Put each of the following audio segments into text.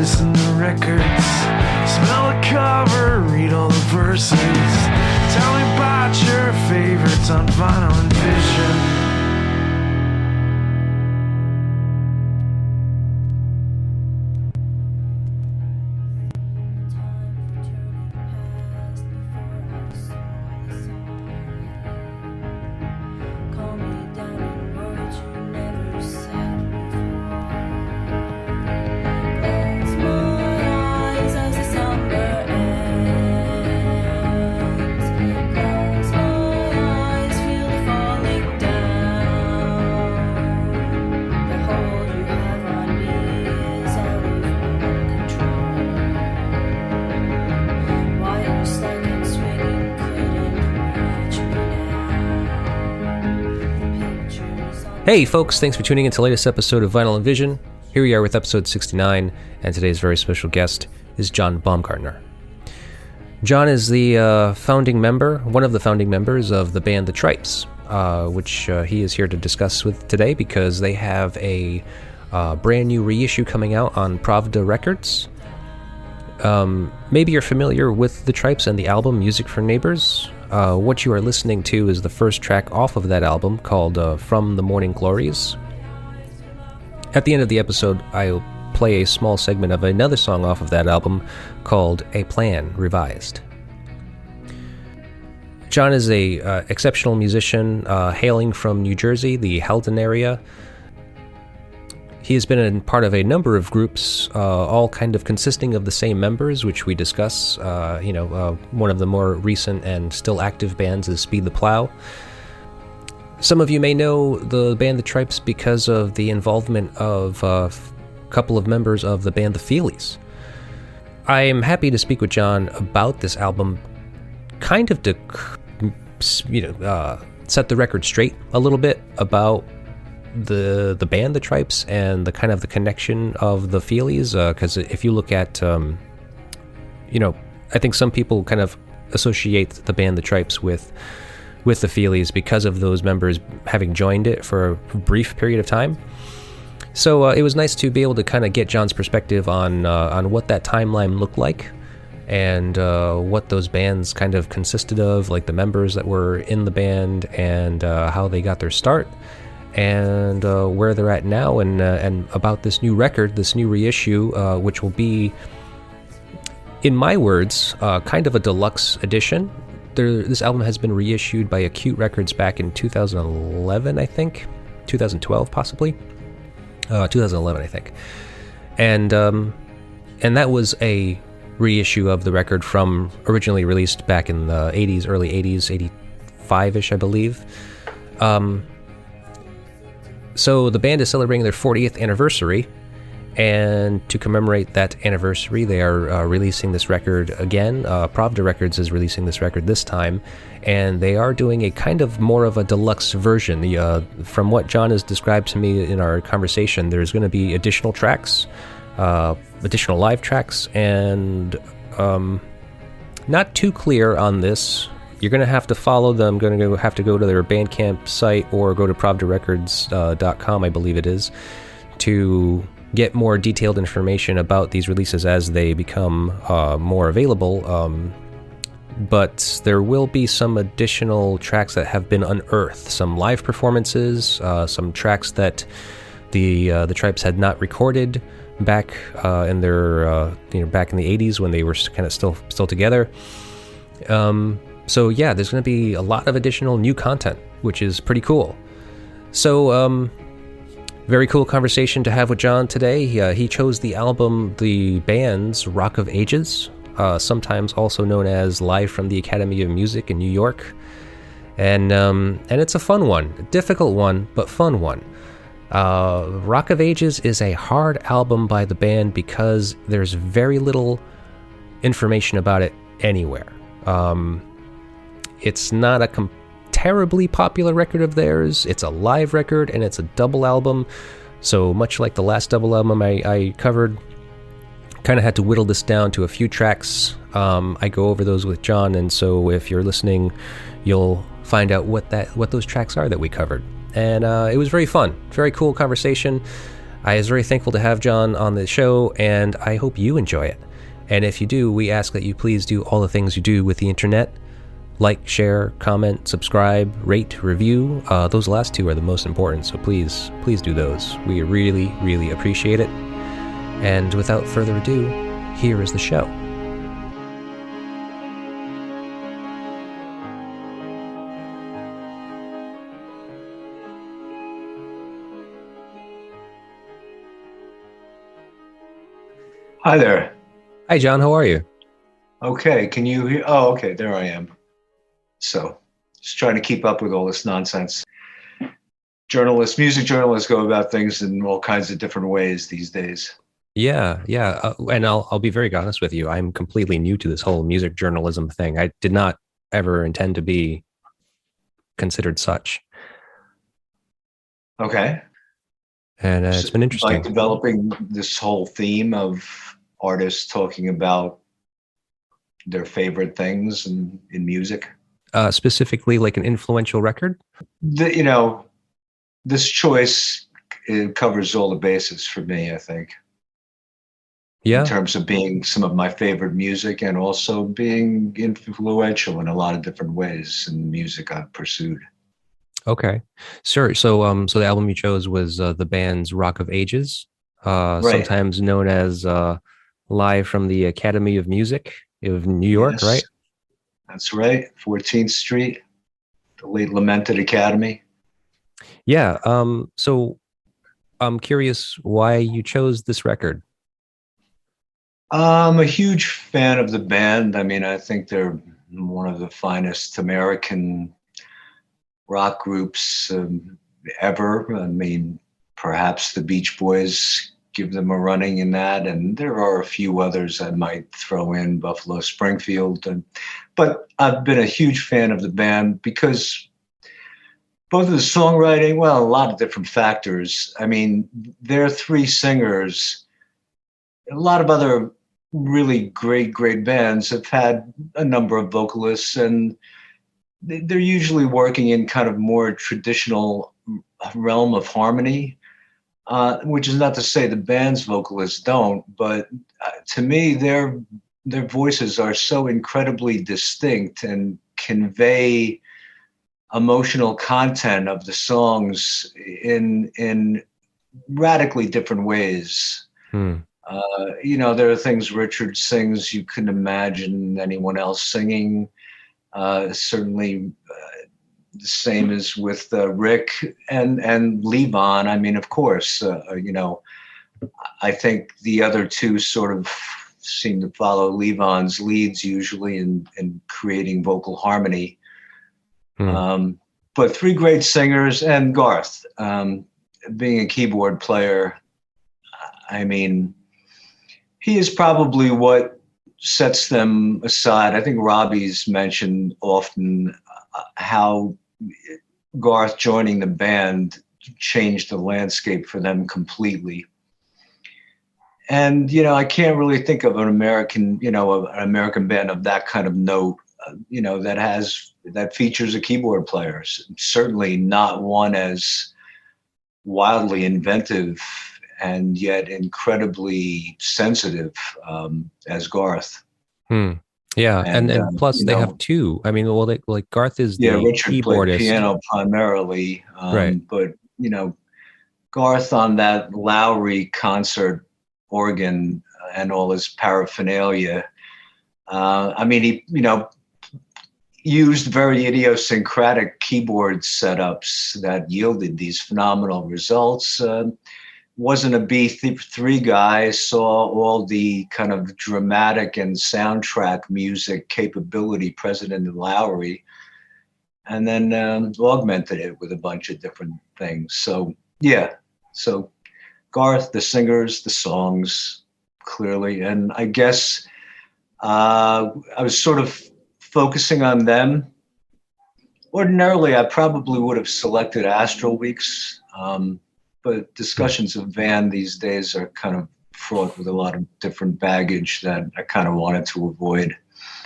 listen to records, smell the cover, read all the verses. Tell me about your favorites on vinyl and vision. Hey folks, thanks for tuning in to the latest episode of Vinyl and Vision. Here we are with episode 69, and today's very special guest is John Baumgartner. John is the founding member, one of the founding members of the band The Trypes, which he is here to discuss with today because they have a brand new reissue coming out on Pravda Records. Maybe you're familiar with The Trypes and the album Music for Neighbors. What you are listening to is the first track off of that album called From the Morning Glories. At the end of the episode, I'll play a small segment of another song off of that album called A Plan Revised. John is a exceptional musician hailing from New Jersey, the Halton area. He has been in part of a number of groups, all kind of consisting of the same members, which we discuss. One of the more recent and still active bands is Speed the Plough. Some of you may know the band The Trypes because of the involvement of a couple of members of the band The Feelies. I am happy to speak with John about this album, kind of to, set the record straight a little bit about the band The Trypes and the kind of the connection of the Feelies, because if you look at I think some people kind of associate the band The Trypes with the Feelies because of those members having joined it for a brief period of time. So it was nice to be able to kind of get John's perspective on what that timeline looked like and what those bands kind of consisted of, like the members that were in the band and how they got their start, and where they're at now, and about this new record, this new reissue, which will be, in my words, kind of a deluxe edition. This album has been reissued by Acute Records back in 2011, I think, 2012 possibly, 2011 I think, and that was a reissue of the record from originally released back in the 80s, early 80s, 85ish I believe. So the band is celebrating their 40th anniversary, and to commemorate that anniversary, they are releasing this record again. Pravda Records is releasing this record this time, and they are doing a kind of more of a deluxe version. From what John has described to me in our conversation, there's going to be additional tracks, additional live tracks, and not too clear on this. You're going to have to follow them. Going to have to go to their Bandcamp site or go to PravdaRecords.com, I believe it is, to get more detailed information about these releases as they become more available. But there will be some additional tracks that have been unearthed, some live performances, some tracks that the Trypes had not recorded back in their back in the 80s when they were kind of still together. So yeah, there's going to be a lot of additional new content, which is pretty cool. So very cool conversation to have with John today. He chose the album, the band's Rock of Ages, sometimes also known as Live from the Academy of Music in New York. And it's a fun one, a difficult one, but fun one. Rock of Ages is a hard album by the band because there's very little information about it anywhere. It's not a terribly popular record of theirs. It's a live record, and it's a double album. So much like the last double album I covered, kind of had to whittle this down to a few tracks. I go over those with John, and so if you're listening, you'll find out what those tracks are that we covered. And it was very fun, very cool conversation. I was very thankful to have John on the show, and I hope you enjoy it. And if you do, we ask that you please do all the things you do with the internet. Like, share, comment, subscribe, rate, review. Those last two are the most important, so please do those. We really, really appreciate it. And without further ado, here is the show. Hi there. Hi, John. How are you? Okay, can you hear? Oh, okay, there I am. So, just trying to keep up with all this nonsense. Music journalists go about things in all kinds of different ways these days. Yeah. And I'll be very honest with you. I'm completely new to this whole music journalism thing. I did not ever intend to be considered such. Okay. And it's been interesting. Like developing this whole theme of artists talking about their favorite things in music. Specifically, like an influential record? This choice, it covers all the bases for me, I think. Yeah. In terms of being some of my favorite music and also being influential in a lot of different ways in the music I've pursued. Okay, sure. So the album you chose was the band's Rock of Ages, Right. sometimes known as Live from the Academy of Music of New York, Yes, right? that's right. 14th Street, the late lamented Academy. Yeah. So I'm curious why you chose this record. I'm a huge fan of the band. I mean, I think they're one of the finest American rock groups ever. I mean, perhaps the Beach Boys give them a running in that, and there are a few others I might throw in, Buffalo Springfield. But I've been a huge fan of the band because both of the songwriting, well, a lot of different factors. I mean, their three singers, a lot of other really great bands have had a number of vocalists, and they're usually working in kind of more traditional realm of harmony, which is not to say the band's vocalists don't, but to me, their voices are so incredibly distinct and convey emotional content of the songs in radically different ways. There are things Richard sings you couldn't imagine anyone else singing. Certainly the same as with Rick and Levon. I mean, of course, I think the other two sort of seem to follow Levon's leads usually in creating vocal harmony. But three great singers, and Garth, being a keyboard player, I mean, he is probably what sets them aside. I think Robbie's mentioned often how Garth joining the band changed the landscape for them completely. And, I can't really think of an American band of that kind of note, that features a keyboard player. Certainly not one as wildly inventive and yet incredibly sensitive as Garth. Yeah, and plus they have two. I mean, well, like Garth is the Richard played keyboardist. Piano primarily, right? But Garth on that Lowry concert organ and all his paraphernalia. I mean, he used very idiosyncratic keyboard setups that yielded these phenomenal results. Wasn't a B3 guy, saw all the kind of dramatic and soundtrack music capability present in the Lowry, and then augmented it with a bunch of different things. So, so Garth, the singers, the songs, clearly. And I guess I was sort of focusing on them. Ordinarily, I probably would have selected Astral Weeks, but discussions of Van these days are kind of fraught with a lot of different baggage that I kind of wanted to avoid.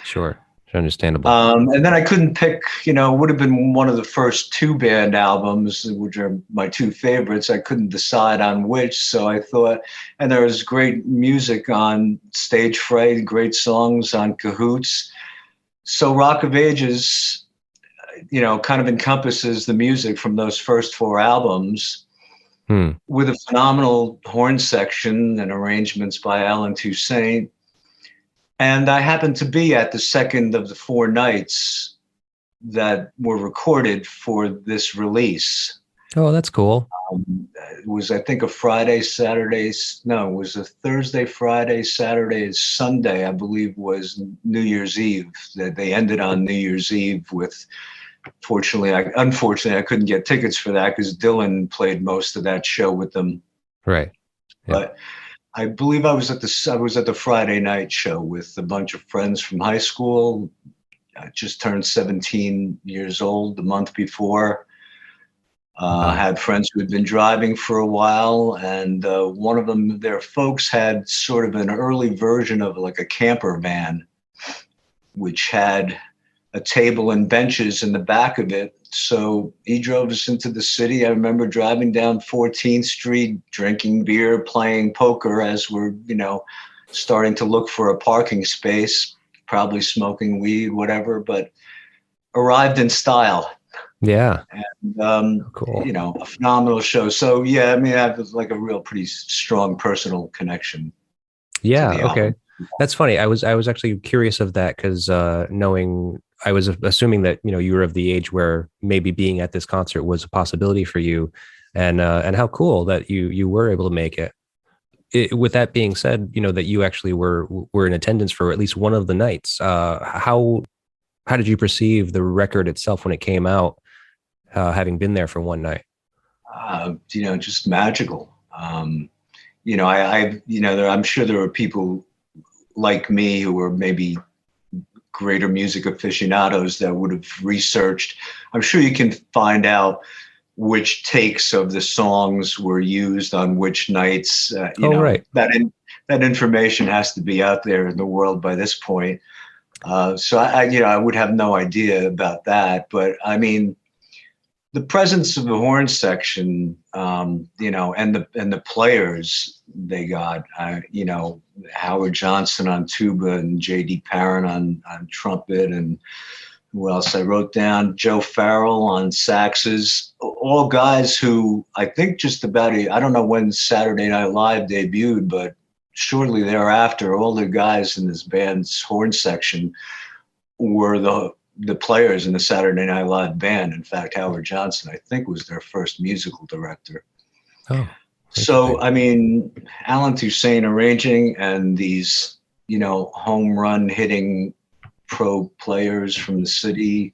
Sure. Understandable. And then I couldn't pick, it would have been one of the first two band albums, which are my two favorites. I couldn't decide on which. So I thought, and there was great music on Stage Fright, great songs on Cahoots. So Rock of Ages, kind of encompasses the music from those first four albums with a phenomenal horn section and arrangements by Alan Toussaint. And I happened to be at the second of the four nights that were recorded for this release. Oh, that's cool. It was, I think, a Friday, Saturday. No, it was a Thursday, Friday, Saturday, Sunday, I believe, was New Year's Eve. That they ended on New Year's Eve with, unfortunately, I couldn't get tickets for that because Dylan played most of that show with them. Right. Yeah. But I believe I was at the Friday night show with a bunch of friends from high school. I just turned 17 years old the month before. I had friends who had been driving for a while, and one of them, their folks had sort of an early version of like a camper van, which had a table and benches in the back of it. So he drove us into the city. I remember driving down 14th Street, drinking beer, playing poker as we're, starting to look for a parking space, probably smoking weed, whatever, but arrived in style. Yeah. And, cool. A phenomenal show. So, yeah, I mean, I have like a real pretty strong personal connection. Yeah. Okay. That's funny. I was actually curious of that because I was assuming that, you were of the age where maybe being at this concert was a possibility for you, and how cool that you were able to make it. With that being said, that you actually were in attendance for at least one of the nights. How did you perceive the record itself when it came out, having been there for one night? Just magical. I'm sure there were people like me who were maybe greater music aficionados that would have researched. I'm sure you can find out which takes of the songs were used on which nights. Right. That information has to be out there in the world by this point. So I would have no idea about that. But I mean, the presence of the horn section, and the players they got, Howard Johnson on tuba and J.D. Parent on trumpet, and who else I wrote down? Joe Farrell on saxes. All guys who I think just about, I don't know when Saturday Night Live debuted, but shortly thereafter, all the guys in this band's horn section were the players in the Saturday Night Live band. In fact, Howard Johnson, I think, was their first musical director. Oh, so I mean, Alan Toussaint arranging and these, home run hitting pro players from the city,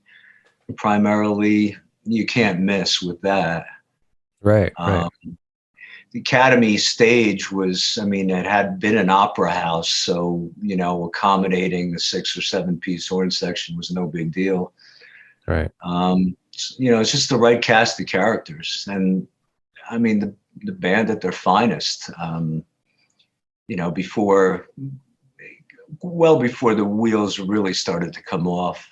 primarily, you can't miss with that. Right. Right. The Academy stage was, it had been an opera house, so, accommodating the 6 or 7 piece horn section was no big deal. Right. It's just the right cast of characters. And I mean, the band at their finest, before the wheels really started to come off.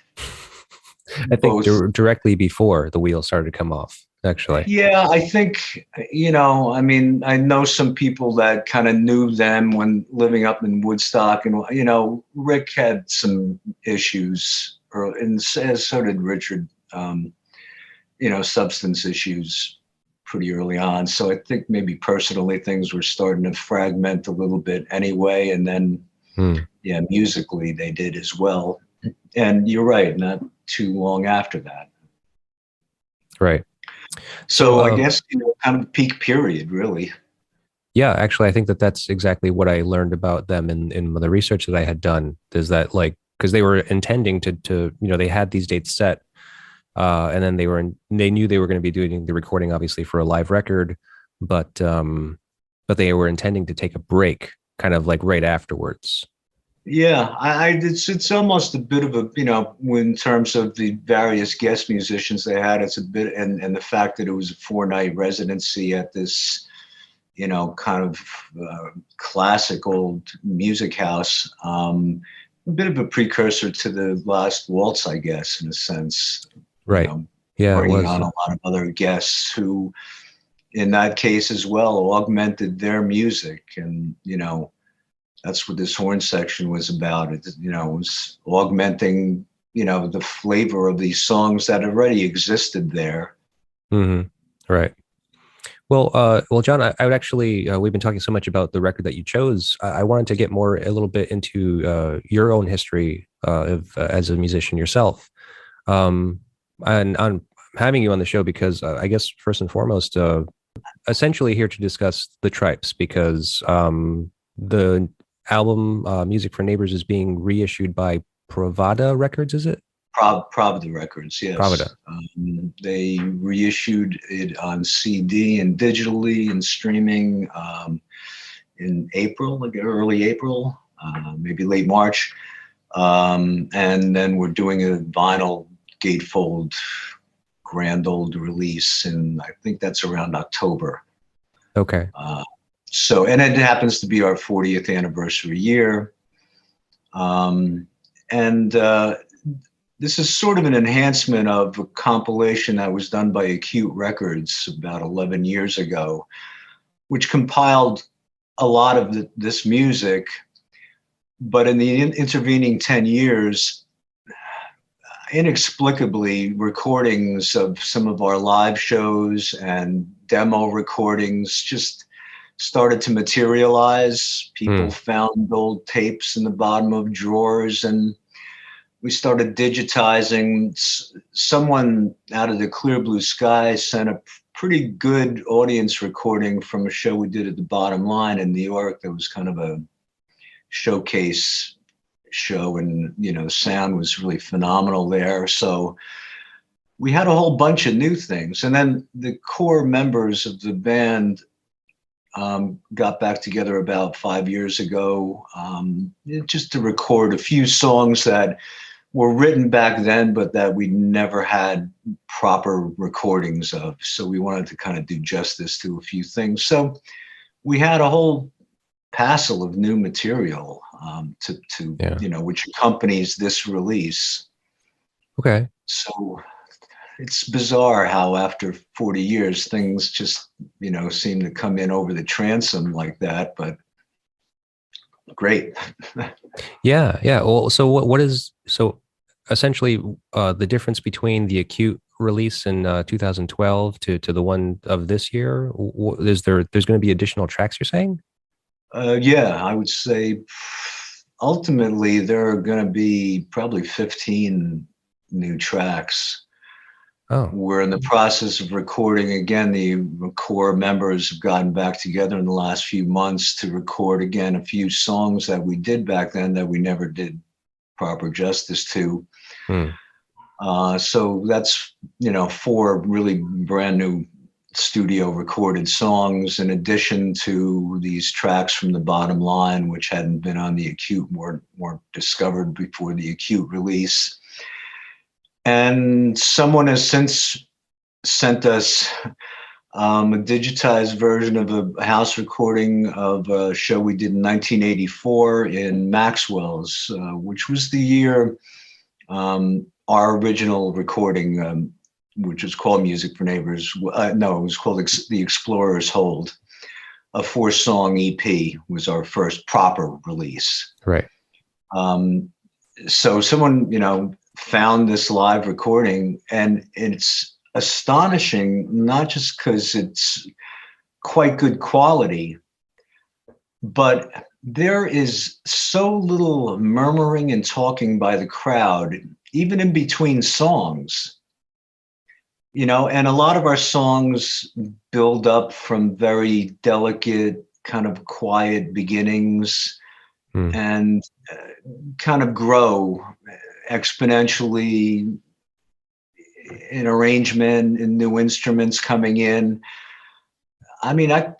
I think directly before the wheels started to come off, actually. Yeah, I think, I know some people that kind of knew them when living up in Woodstock, and, Rick had some issues, and so did Richard, substance issues pretty early on. So I think maybe personally things were starting to fragment a little bit anyway. And then, musically they did as well. And you're right, not too long after that. Right. So I guess, kind of peak period, really. Yeah, actually, I think that's exactly what I learned about them in the research that I had done, is that, like, because they were intending to they had these dates set, and then they knew they were going to be doing the recording, obviously, for a live record, but they were intending to take a break, kind of like right afterwards. Yeah, it's almost a bit of a, in terms of the various guest musicians they had, it's a bit, and the fact that it was a 4-night residency at this, kind of classic old music house. a bit of a precursor to the last waltz, I guess, in a sense. Right. Yeah, it Bringing was. on a lot of other guests who, in that case as well, augmented their music. And, that's what this horn section was about. It, was augmenting, the flavor of these songs that already existed there. Mm-hmm. Right. Well, John, I would actually, we've been talking so much about the record that you chose. I wanted to get a little bit into your own history as a musician yourself. And I'm having you on the show because I guess first and foremost, essentially here to discuss the Trypes because the album Music for Neighbors is being reissued by Pravda Records, is it? Pravda Records, yes. Pravda. They reissued it on CD and digitally and streaming in April, like early April, maybe late March. And then we're doing a vinyl gatefold grand old release, and I think that's around October. Okay. And it happens to be our 40th anniversary year. This is sort of an enhancement of a compilation that was done by Acute Records about 11 years ago, which compiled a lot of this music. But in the intervening 10 years, inexplicably, recordings of some of our live shows and demo recordings just started to materialize. People found old tapes in the bottom of drawers, and we started digitizing. Someone out of the clear blue sky sent a pretty good audience recording from a show we did at the Bottom Line in New York. That was kind of a showcase show, and the sound was really phenomenal there. So we had a whole bunch of new things. And then the core members of the band got back together about 5 years ago, just to record a few songs that were written back then, but that we never had proper recordings of. So we wanted to kind of do justice to a few things. So we had a whole passel of new material which accompanies this release. Okay. So it's bizarre how after 40 years, things just, seem to come in over the transom like that, but great. Yeah. Well, so so essentially the difference between the Acute release in 2012 to the one of this year, there's going to be additional tracks, you're saying? Yeah, I would say ultimately there are going to be probably 15 new tracks. Oh. We're in the process of recording again. The core members have gotten back together in the last few months to record again a few songs that we did back then that we never did proper justice to. So that's 4 really brand new studio recorded songs, in addition to these tracks from the Bottom Line, which hadn't been on the Acute, weren't discovered before the Acute release. And someone has since sent us a digitized version of a house recording of a show we did in 1984 in Maxwell's, which was the year our original recording, which was called Music for Neighbors. It was called The Explorer's Hold. A 4-song EP was our first proper release. Right. So someone, found this live recording, and it's astonishing, not just because it's quite good quality, but there is so little murmuring and talking by the crowd, even in between songs. And a lot of our songs build up from very delicate, kind of quiet beginnings and kind of grow exponentially in arrangement and new instruments coming in. I mean, I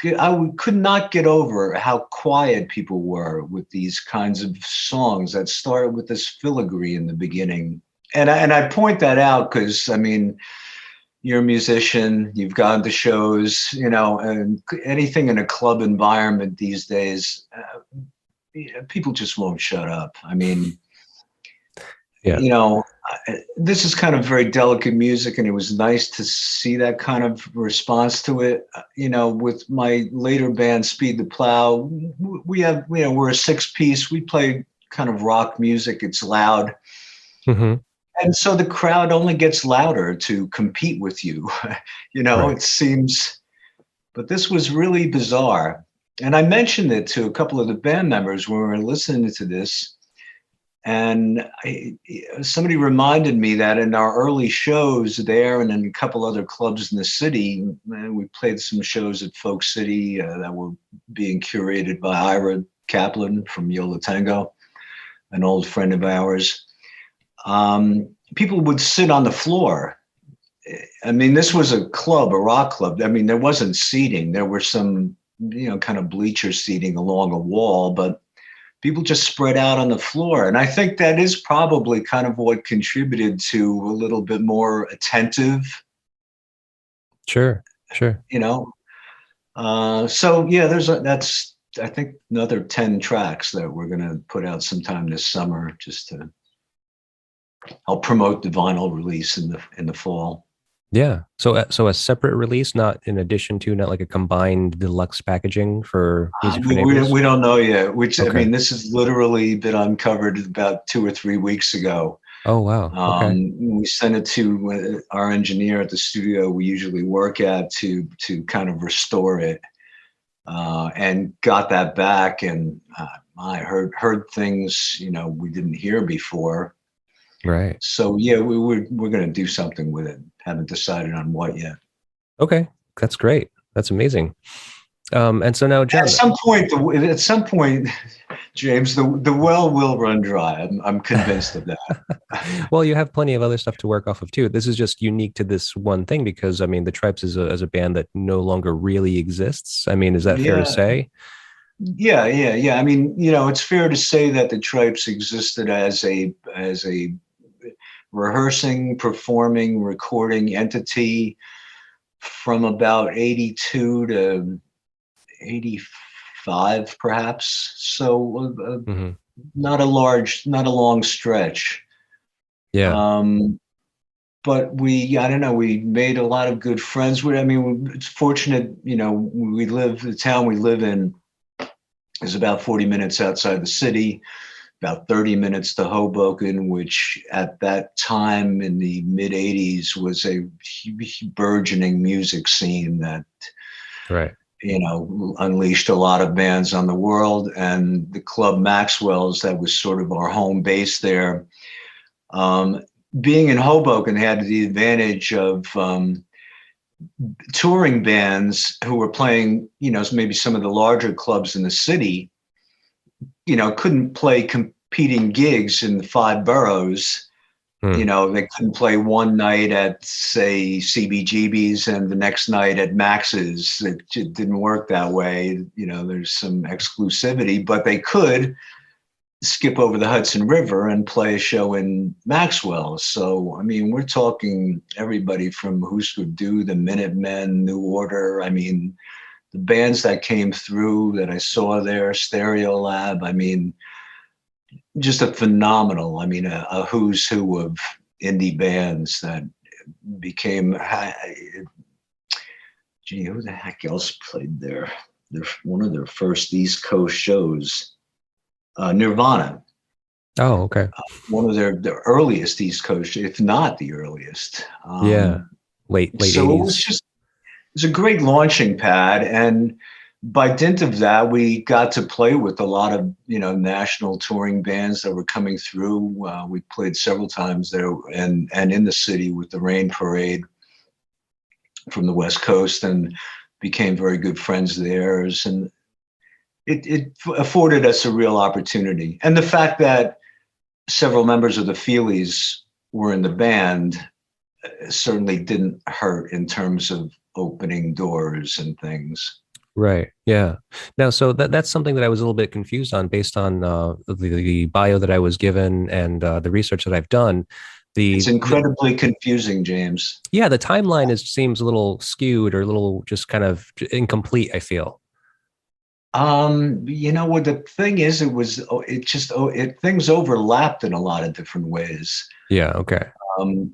could not get over how quiet people were with these kinds of songs that started with this filigree in the beginning. And I point that out because, I mean, you're a musician, you've gone to shows, and anything in a club environment these days, people just won't shut up. I mean, Yeah. This is kind of very delicate music, and it was nice to see that kind of response to it. With my later band, Speed the Plough, we have, we're a 6-piece. We play kind of rock music. It's loud. Mm-hmm. And so the crowd only gets louder to compete with you. Right. It seems, but this was really bizarre. And I mentioned it to a couple of the band members when we were listening to this. And somebody reminded me that in our early shows there and in a couple other clubs in the city, we played some shows at Folk City that were being curated by Ira Kaplan from Yola Tango, an old friend of ours. People would sit on the floor. I mean, this was a club, a rock club. I mean, there wasn't seating. There were some, kind of bleacher seating along a wall, but people just spread out on the floor. And I think that is probably kind of what contributed to a little bit more attentive. Sure. So yeah, that's, I think, another 10 tracks that we're going to put out sometime this summer, just to help promote the vinyl release in the fall. Yeah. So a separate release, not in addition to, not like a combined deluxe packaging for Music for Neighbors? We don't know yet, Okay. I mean, this has literally been uncovered about 2 or 3 weeks ago. Oh, wow. Okay. We sent it to our engineer at the studio we usually work at to kind of restore it, and got that back. And I heard things, we didn't hear before. Right. So yeah, we're going to do something with it. Haven't decided on what yet. Okay. That's great. That's amazing. And so now, John, At some point, James, the well will run dry. I'm convinced of that. well, you have plenty of other stuff to work off of too. This is just unique to this one thing because, I mean, the Trypes is a band that no longer really exists. I mean, is that fair to say? Yeah. I mean, it's fair to say that the Trypes existed as a rehearsing, performing, recording entity from about 82 to 85, perhaps. So not a long stretch. Yeah. But I don't know, we made a lot of good friends. It's fortunate, the town we live in is about 40 minutes outside the city, about 30 minutes to Hoboken, which at that time in the mid 80s was a burgeoning music scene that, right. Unleashed a lot of bands on the world. And the Club Maxwell's, that was sort of our home base there. Being in Hoboken had the advantage of touring bands who were playing, maybe some of the larger clubs in the city, couldn't play competing gigs in the 5 boroughs. They couldn't play one night at, say, CBGB's and the next night at Max's. It didn't work that way. There's some exclusivity, but they could skip over the Hudson River and play a show in Maxwell. So, I mean, we're talking everybody from Husker Du, the Minutemen, New Order. I mean, the bands that came through that I saw there, Stereolab, I mean, just a phenomenal, a who's who of indie bands that became, who the heck else played there? One of their first East Coast shows, Nirvana. Oh, okay. One of the earliest East Coast, if not the earliest. Yeah, late so 80s. It was a great launching pad, and by dint of that, we got to play with a lot of national touring bands that were coming through. We played several times there, and in the city with the Rain Parade from the West Coast, and became very good friends of theirs. And it afforded us a real opportunity. And the fact that several members of the Feelies were in the band certainly didn't hurt in terms of opening doors and things. Right. Yeah. Now, so that's something that I was a little bit confused on based on the bio that I was given and the research that I've done. It's incredibly confusing, James. Yeah, the timeline seems a little skewed or a little just kind of incomplete, I feel. You know what the thing is, things overlapped in a lot of different ways. Yeah. Okay.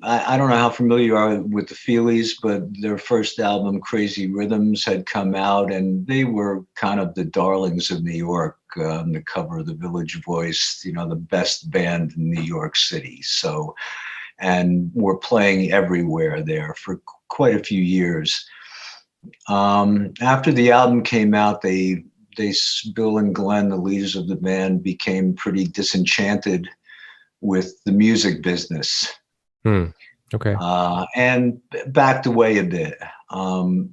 I don't know how familiar you are with the Feelies, but their first album, Crazy Rhythms, had come out, and they were kind of the darlings of New York. On the cover of the Village Voice, you know, the best band in New York City. So, and were playing everywhere there for quite a few years. After the album came out, Bill and Glenn, the leaders of the band, became pretty disenchanted with the music business. Okay. And backed away a bit.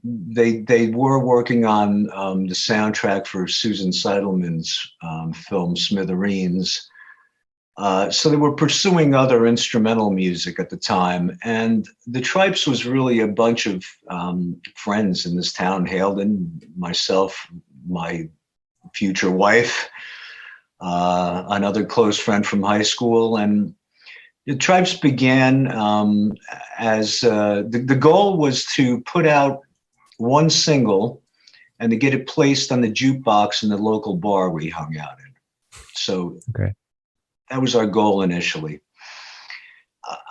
They were working on the soundtrack for Susan Seidelman's film Smithereens. So they were pursuing other instrumental music at the time. And the Trypes was really a bunch of friends in this town, Haledon, myself, my future wife, another close friend from high school. And the Trypes began as the goal was to put out one single and to get it placed on the jukebox in the local bar we hung out in. So that was our goal initially.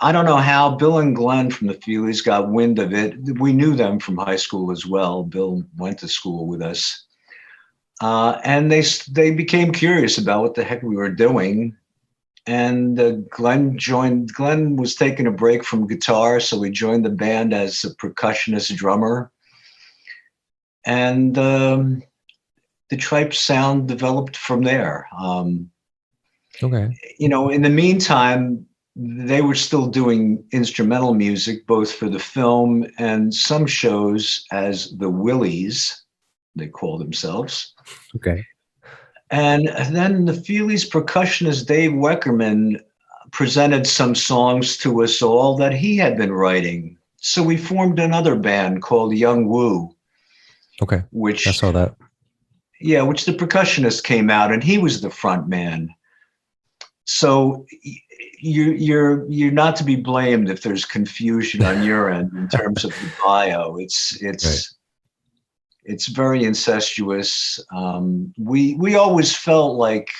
I don't know how Bill and Glenn from the Feelies got wind of it. We knew them from high school as well. Bill went to school with us. And they became curious about what the heck we were doing. And Glenn was taking a break from guitar, so he joined the band as a percussionist drummer. And the Trype sound developed from there. You know, in the meantime, they were still doing instrumental music, both for the film and some shows as the Willies, they call themselves. Okay. And then the Feelies percussionist Dave Weckerman presented some songs to us all that he had been writing. So we formed another band called Young Woo. Okay. Which I saw that. Yeah, which the percussionist came out and he was the front man. So you're not to be blamed if there's confusion on your end in terms of the bio. It's very incestuous. We always felt like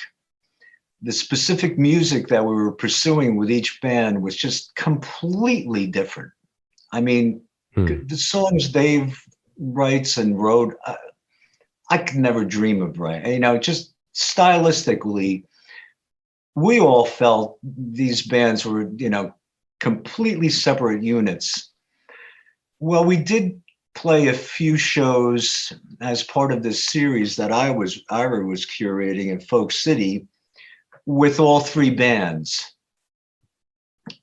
the specific music that we were pursuing with each band was just completely different. I mean, the songs Dave writes and wrote, I could never dream of writing. You know, just stylistically, we all felt these bands were, you know, completely separate units. Well, we did play a few shows as part of this series that Ira was curating in Folk City with all three bands.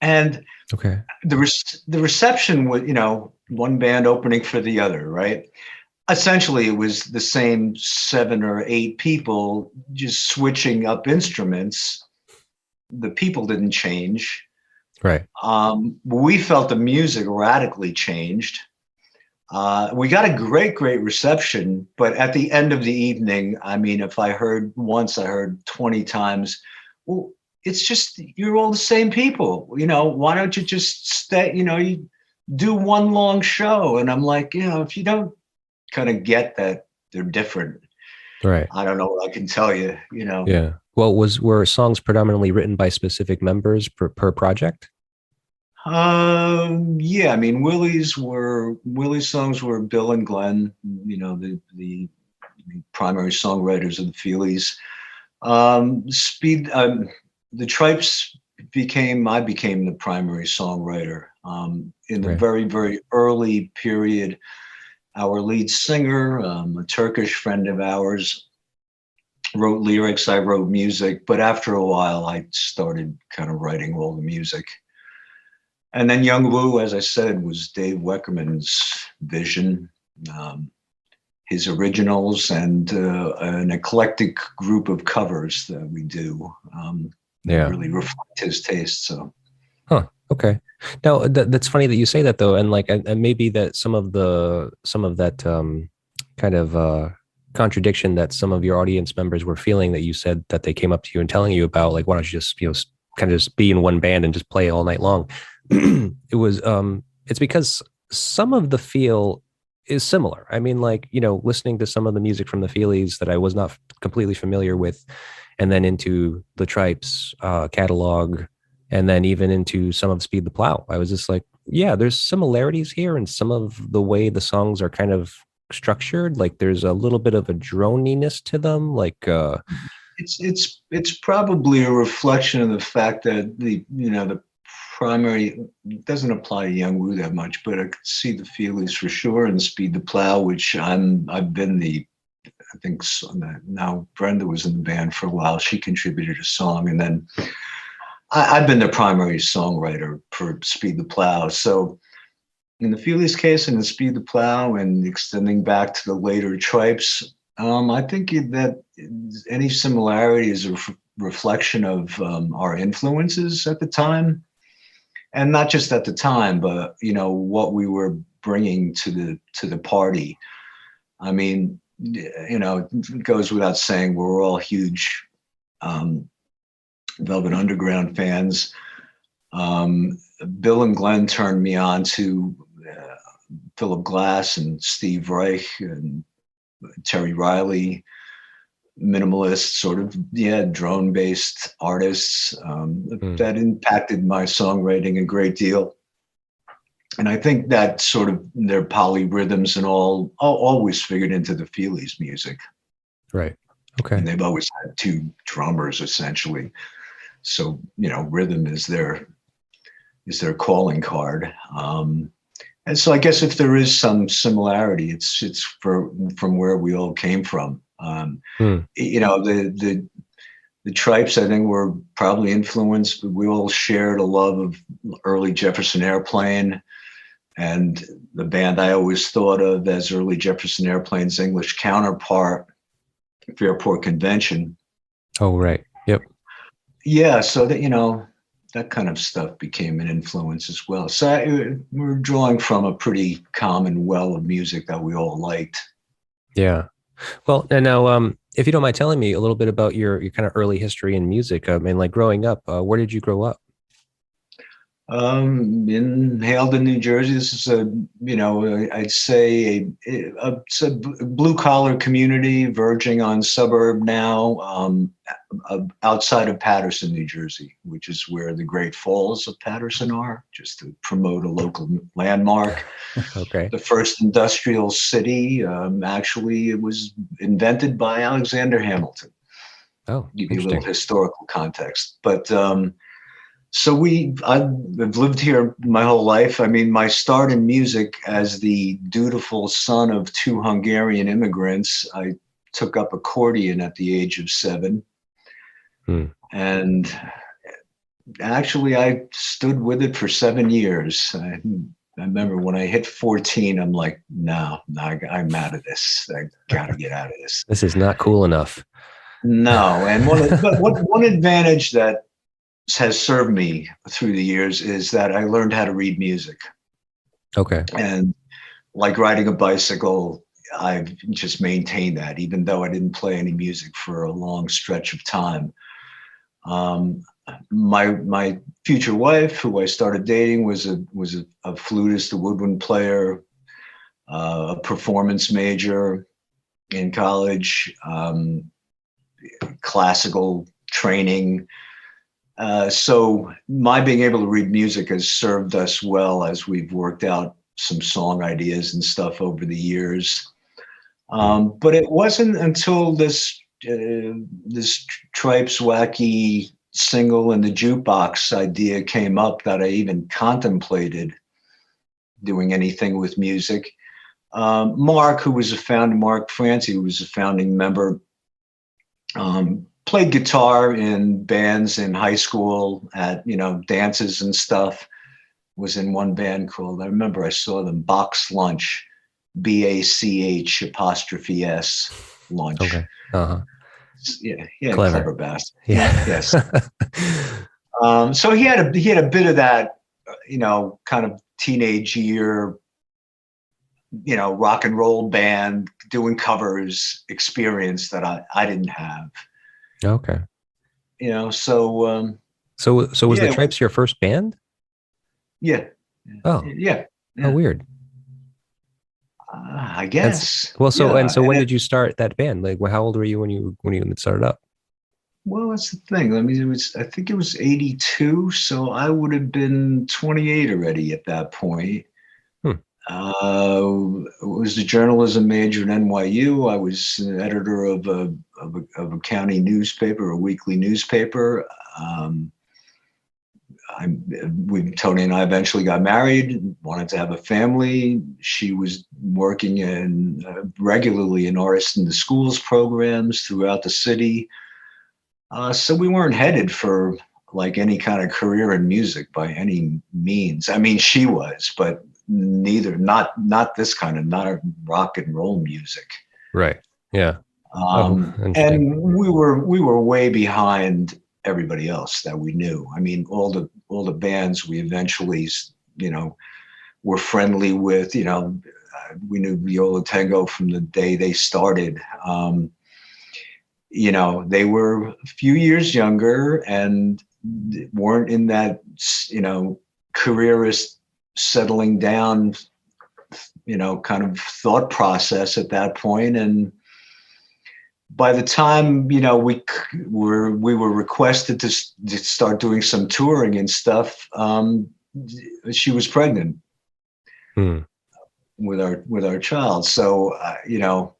And the reception was, you know, one band opening for the other, right? Essentially, it was the same 7 or 8 people just switching up instruments. The people didn't change. Right. We felt the music radically changed. We got a great reception, but at the end of the evening, I mean, if I heard once, I heard 20 times, well, it's just, you're all the same people. You know, why don't you just stay, you know, you do one long show? And I'm like, you know, if you don't kind of get that they're different, right? I don't know what I can tell you, you know. Yeah. Well, were songs predominantly written by specific members per project? Yeah, I mean, Willie's songs were Bill and Glenn, you know, the primary songwriters of the Feelies. The Trypes I became the primary songwriter. In the very, very early period, our lead singer, a Turkish friend of ours, wrote lyrics, I wrote music, but after a while I started kind of writing all the music. And then Young Woo, as I said, was Dave Weckerman's vision, his originals, and an eclectic group of covers that we do. Really reflect his taste. So, okay. Now that's funny that you say that, though, and like, and maybe that some of that kind of contradiction that some of your audience members were feeling, that you said that they came up to you and telling you about, like, why don't you just, you know, kind of just be in one band and just play all night long. It's because some of the feel is similar. I mean, like, you know, listening to some of the music from the Feelies that I was not completely familiar with, and then into the Trypes catalog, and then even into some of Speed the Plough, I was just like, yeah, there's similarities here, and some of the way the songs are kind of structured. Like, there's a little bit of a droniness to them. Like, It's probably a reflection of the fact that the primary, it doesn't apply to Young Wu that much, but I could see the Feelies for sure, and Speed the Plough, which I've been I think now Brenda was in the band for a while. She contributed a song, and then I've been the primary songwriter for Speed the Plough. So in the Feelies case and the Speed the Plough, and extending back to the later Trypes, I think that any similarity is a reflection of our influences at the time. And not just at the time, but what we were bringing to the party. I mean, it goes without saying we're all huge Velvet Underground fans. Bill and Glenn turned me on to Philip Glass and Steve Reich and Terry Riley, minimalist sort of drone-based artists that impacted my songwriting a great deal. And I think that sort of their polyrhythms and all always figured into the Feelies music. right. Okay. And they've always had two drummers essentially. So, rhythm is their calling card. And so I guess if there is some similarity, it's from where we all came from. The Trypes, I think, were probably influenced, but we all shared a love of early Jefferson Airplane, and the band I always thought of as early Jefferson Airplane's English counterpart, Fairport Convention. Oh, right. Yep. Yeah, so that that kind of stuff became an influence as well. So we're drawing from a pretty common well of music that we all liked. Yeah. Well, and now, if you don't mind telling me a little bit about your kind of early history in music, I mean, like growing up, where did you grow up? In Haledon, New Jersey. This is I'd say it's a blue collar community verging on suburb now, outside of Paterson, New Jersey, which is where the Great Falls of Paterson are, just to promote a local landmark. Okay. The first industrial city, actually, it was invented by Alexander Hamilton. Oh, Give you a interesting. little historical context, but so I've lived here my whole life. I mean, my start in music as the dutiful son of two Hungarian immigrants, I took up accordion at the age of 7. And actually I stood with it for 7 years. I remember when I hit 14, I'm like, no, I'm out of this. I gotta get out of this. This is not cool enough. No. And one advantage that has served me through the years is that I learned how to read music. Okay. And like riding a bicycle, I've just maintained that, even though I didn't play any music for a long stretch of time. My future wife, who I started dating, was a flutist, a woodwind player, a performance major in college, classical training. So my being able to read music has served us well as we've worked out some song ideas and stuff over the years. But it wasn't until this Trypes wacky single in the jukebox idea came up that I even contemplated doing anything with music. Mark Francie, who was a founding member, played guitar in bands in high school at, dances and stuff. Was in one band called, I remember I saw them, Box Lunch, BACH' Lunch. Okay. Uh-huh. Yeah, clever bastard. Yeah. Yes. So he had a bit of that, kind of teenage year, rock and roll band doing covers experience that I didn't have. Okay. So was the Trypes your first band? Yeah. Oh. Yeah. Oh, weird. I And guess. well, Yeah. so when did you start that band? Like, how old were you when you started up? Well, that's the thing. I mean, I think it was 82. So I would have been 28 already at that point. Hmm. Was a journalism major at NYU. I was an editor of a county newspaper, a weekly newspaper. Um, Tony and I eventually got married, wanted to have a family. She was working regularly in artists in the schools programs throughout the city. So we weren't headed for like any kind of career in music by any means. I mean, she was, but not this kind of, not a rock and roll music. Right. Yeah. Oh, interesting. And we were way behind everybody else that we knew. I mean, all the bands we eventually, you know, were friendly with. You know, we knew Viola Tango from the day they started. You know, they were a few years younger and weren't in that, you know, careerist settling down, you know, kind of thought process at that point. And by the time, you know, we were requested to start doing some touring and stuff, she was pregnant Hmm. with our child. So, you know,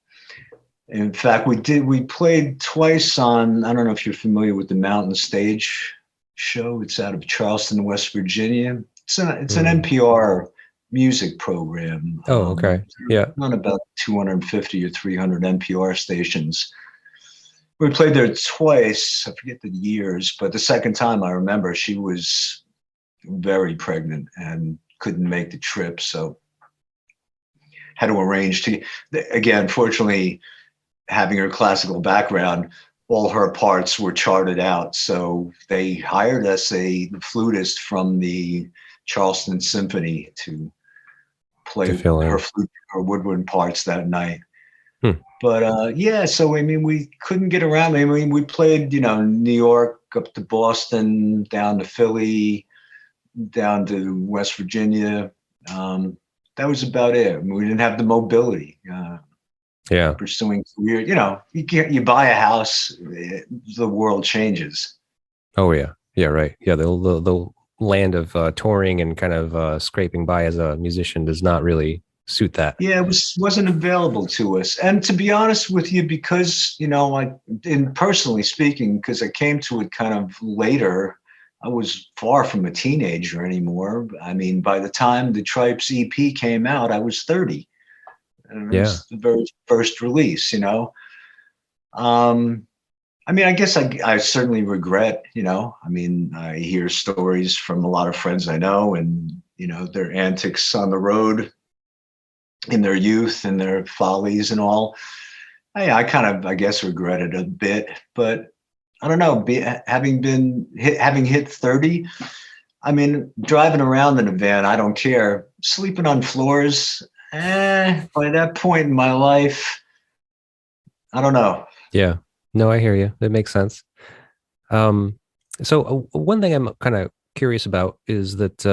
in fact, we played twice on, I don't know if you're familiar with the Mountain Stage show. It's out of Charleston, West Virginia. It's an Hmm. NPR music program. Oh, okay. Yeah. On about 250 or 300 NPR stations. We played there twice. I forget the years, but the second time I remember she was very pregnant and couldn't make the trip. So had to arrange to, again, fortunately, having her classical background, all her parts were charted out. So they hired us a flutist from the Charleston Symphony to To play fill her in. flute, her woodwind parts that night. Hmm. But yeah, so I mean, we couldn't get around. I mean, we played, you know, New York up to Boston, down to Philly, down to West Virginia. That was about it. I mean, we didn't have the mobility. Yeah. Pursuing career, you know, you buy a house, the world changes. Oh, yeah. Yeah. Right. Yeah. The land of touring and kind of scraping by as a musician does not really suit that. Yeah, it wasn't available to us. And to be honest with you, because, you know, in personally speaking, because I came to it kind of later, I was far from a teenager anymore. I mean, by the time the Trypes EP came out, I was 30. And it Yeah. was the very first release, you know. Um, I mean, I guess I certainly regret, you know, I mean, I hear stories from a lot of friends I know and, you know, their antics on the road in their youth and their follies and all. I kind of, I guess, regret it a bit, but I don't know, having hit 30, I mean, driving around in a van, I don't care. Sleeping on floors, by that point in my life, I don't know. Yeah. No, I hear you. That makes sense. Um, so one thing I'm kind of curious about is that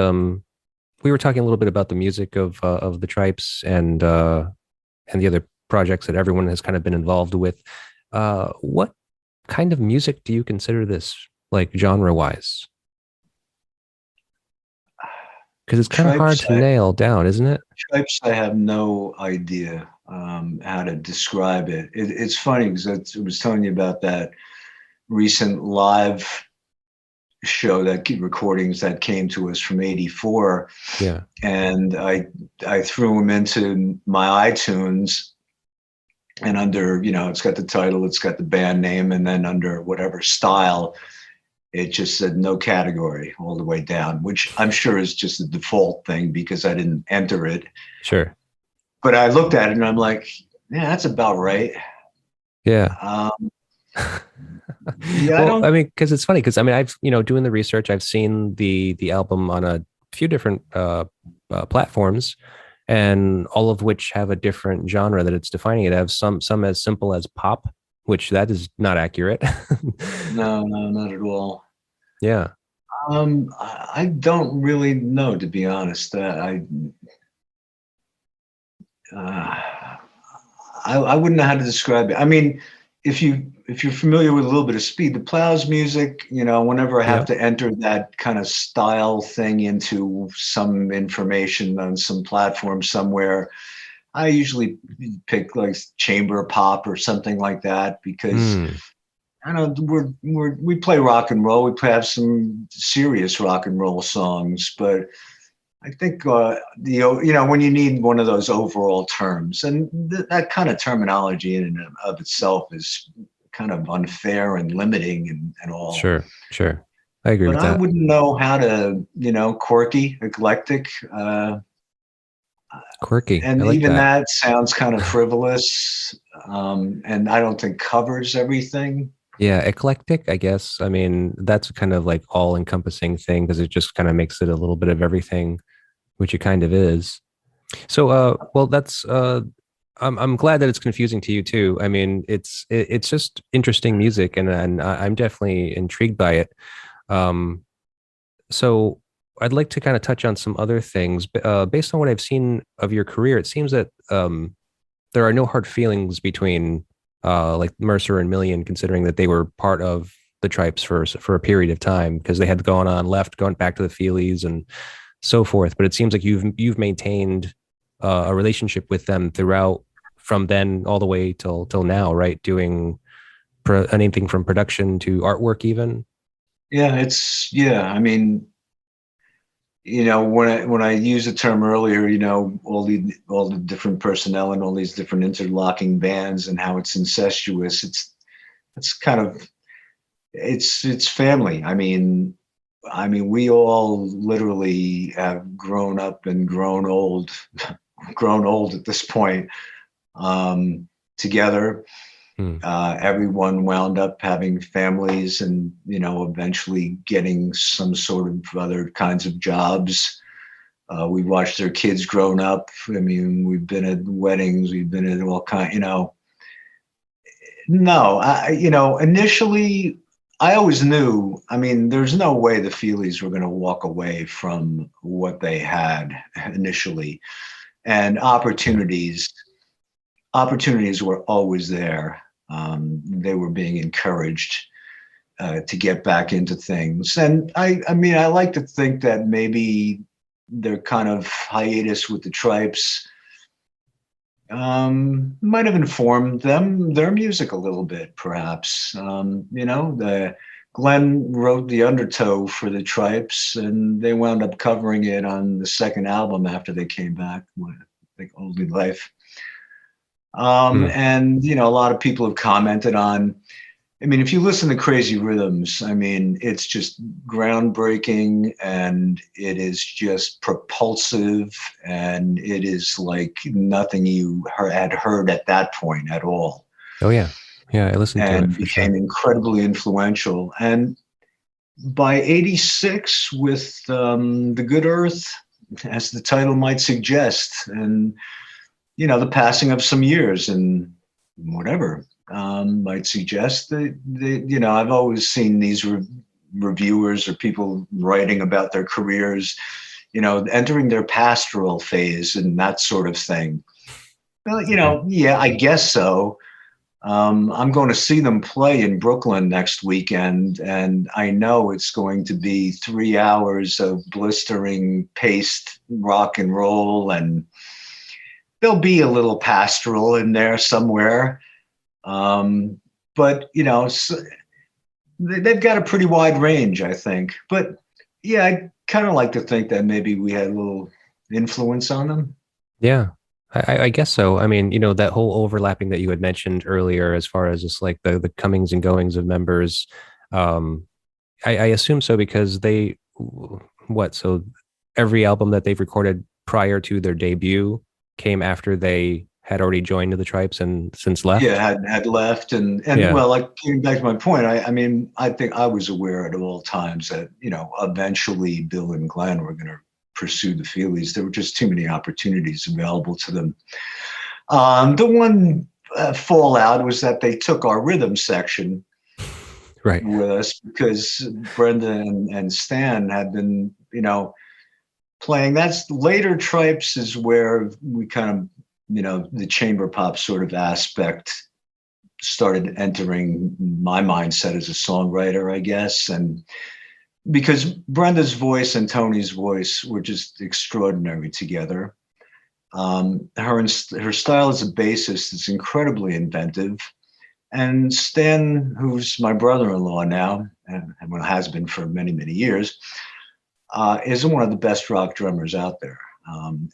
we were talking a little bit about the music of the Trypes and the other projects that everyone has kind of been involved with. What kind of music do you consider this, like genre wise? Because it's kind of hard Tripes, to nail down, isn't it? Stripes, I have no idea how to describe it. It's funny because I was telling you about that recent live show, that recordings that came to us from '84, Yeah. and I threw them into my iTunes, and under, you know, it's got the title, it's got the band name, and then under whatever style, it just said no category all the way down, which I'm sure is just a default thing because I didn't enter it. Sure. But I looked at it and I'm like, yeah, that's about right. Yeah. Um, yeah, I Well, I don't. mean, because it's funny because I mean, I've doing the research, I've seen the album on a few different platforms, and all of which have a different genre that it's defining it. I have some as simple as pop, which that is not accurate. No, no, not at all. Yeah. I don't really know, to be honest. I wouldn't know how to describe it. I mean, if you're familiar with a little bit of Speed the Plough's music, you know, whenever I have Yeah. to enter that kind of style thing into some information on some platform somewhere, I usually pick like chamber pop or something like that because Mm, I don't know we play rock and roll. Have some serious rock and roll songs, but I think when you need one of those overall terms, and that kind of terminology in and of itself is kind of unfair and limiting and all. sure, sure. I agree But with I that. wouldn't know how to, quirky, eclectic, Quirky. I and like even that. that sounds kind of frivolous, and I don't think covers everything. Yeah, eclectic, I guess. I mean, that's kind of like all encompassing thing because it just kind of makes it a little bit of everything, which it kind of is. So, well, I'm glad that it's confusing to you too. I mean, it's just interesting music, and I'm definitely intrigued by it. Um, so I'd like to kind of touch on some other things. Based on what I've seen of your career, it seems that there are no hard feelings between like Mercer and Million, considering that they were part of the Trypes for a period of time because they had gone on left, going back to the Feelies and so forth. But it seems like you've maintained a relationship with them throughout, from then all the way till now, right? Doing anything from production to artwork, even. Yeah. I mean, when I used the term earlier, all the different personnel and all these different interlocking bands and how it's incestuous. It's kind of it's family. I mean, we all literally have grown up and grown old, grown old at this point, together. Hmm. Everyone wound up having families and, eventually getting some sort of other kinds of jobs. We watched their kids grown up. I mean, we've been at weddings, we've been at all kind, no, initially I always knew, I mean, there's no way the Feelies were going to walk away from what they had initially. And Yeah. opportunities were always there. They were being encouraged to get back into things. And I mean, I like to think that maybe their kind of hiatus with the Trypes might have informed their music a little bit, perhaps. The Glenn wrote the undertow for the Trypes, and they wound up covering it on the second album after they came back, I think Only Life. Hmm. And a lot of people have commented on. I mean, if you listen to Crazy Rhythms, I mean, it's just groundbreaking and it is just propulsive and it is like nothing you had heard at that point at all, Oh yeah, yeah. I listened to it and for sure. became incredibly influential. And by 86, with The Good Earth, as the title might suggest, and the passing of some years and whatever might suggest that I've always seen these reviewers or people writing about their careers, entering their pastoral phase and that sort of thing. Well, Okay. yeah, I guess so. I'm going to see them play in Brooklyn next weekend, and I know it's going to be 3 hours of blistering paced rock and roll, and there'll be a little pastoral in there somewhere. But they've got a pretty wide range, I think. But yeah, I kind of like to think that maybe we had a little influence on them. Yeah, I guess so. I mean, that whole overlapping that you had mentioned earlier, as far as just like the comings and goings of members, um, I assume so because so every album that they've recorded prior to their debut came after they had already joined the Tribes and since Yeah, left. had left, and Yeah, well, like getting back to my point, I mean, I think I was aware at all times that eventually Bill and Glenn were going to pursue the Feelies. There were just too many opportunities available to them. The one fallout was that they took our rhythm section right. with us because Brenda and Stan had been, playing. That's later Tripes is where we kind of the chamber pop sort of aspect started entering my mindset as a songwriter, I guess. And because Brenda's voice and Tony's voice were just extraordinary together. Her style as a bassist is incredibly inventive. And Stan, who's my brother-in-law now, and has been for many, many years, is one of the best rock drummers out there.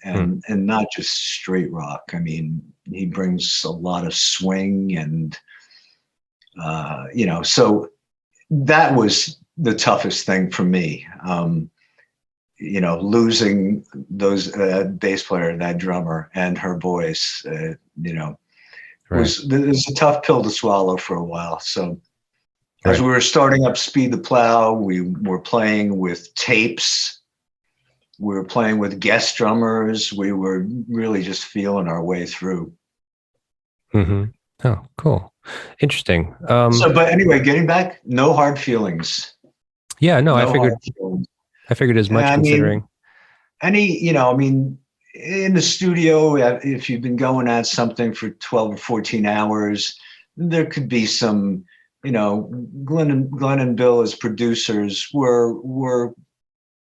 And not just straight rock. I mean, he brings a lot of swing and, so that was the toughest thing for me. Losing those bass player, that drummer, and her voice, was a tough pill to swallow for a while. So as we were starting up Speed the Plough, we were playing with tapes. We were playing with guest drummers. We were really just feeling our way through. Mm-hmm. Oh, cool. Interesting. But anyway, getting back, no hard feelings. Yeah, no, I figured as much, considering. In the studio, if you've been going at something for 12 or 14 hours, there could be some, Glenn and Bill as producers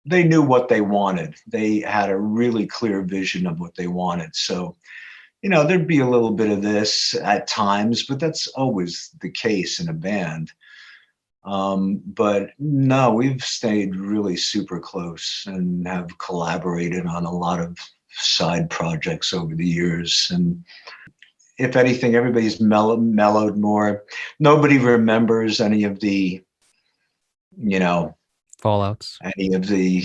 they knew what they wanted. They had a really clear vision of what they wanted. So, there'd be a little bit of this at times, but that's always the case in a band. But no, we've stayed really super close and have collaborated on a lot of side projects over the years. And if anything, everybody's mellowed more. Nobody remembers any of the, fallouts, any of the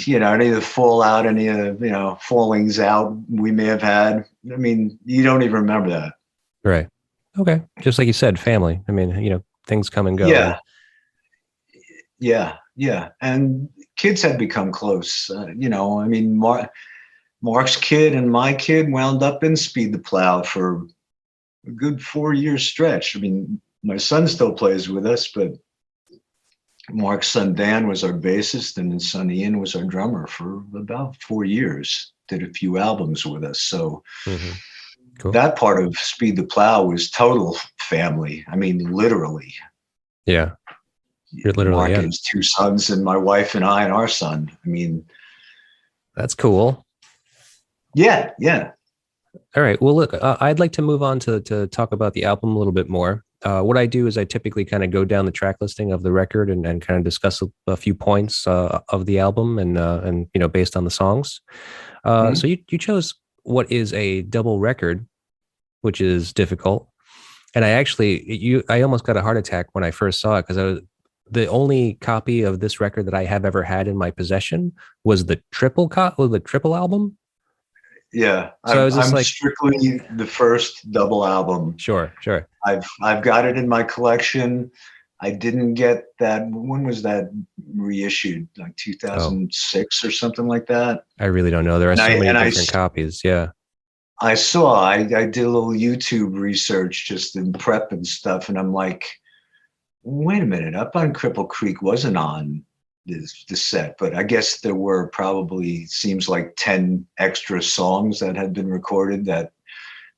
fallout, any of the, fallings out we may have had. I mean, you don't even remember that. Right. Okay. Just like you said, family. I mean, things come and go. Yeah. Yeah. And kids had become close. Mark's kid and my kid wound up in Speed the Plough for a good 4-year stretch. I mean, my son still plays with us, but Mark's son Dan was our bassist, and his son Ian was our drummer for about 4 years. Did a few albums with us. So cool. That part of Speed the Plough was total family. I mean, literally. Yeah. You're literally Mark and his 2 sons, and my wife and I and our son. I mean, that's cool. Yeah. All right. Well, look, I'd like to move on to talk about the album a little bit more. What I do is I typically kind of go down the track listing of the record and kind of discuss a few points of the album and based on the songs. So you chose what is a double record, which is difficult. And I almost got a heart attack when I first saw it, because the only copy of this record that I have ever had in my possession was the triple album. Yeah, so I'm strictly the first double album. Sure. I've got it in my collection. I didn't get that. When was that reissued? Like 2006 or something like that. I really don't know. There are so many different copies. Yeah. I did a little YouTube research just in prep and stuff, and I'm like, wait a minute, Up on Cripple Creek wasn't on the set, but I guess there were probably, seems like 10 extra songs that had been recorded that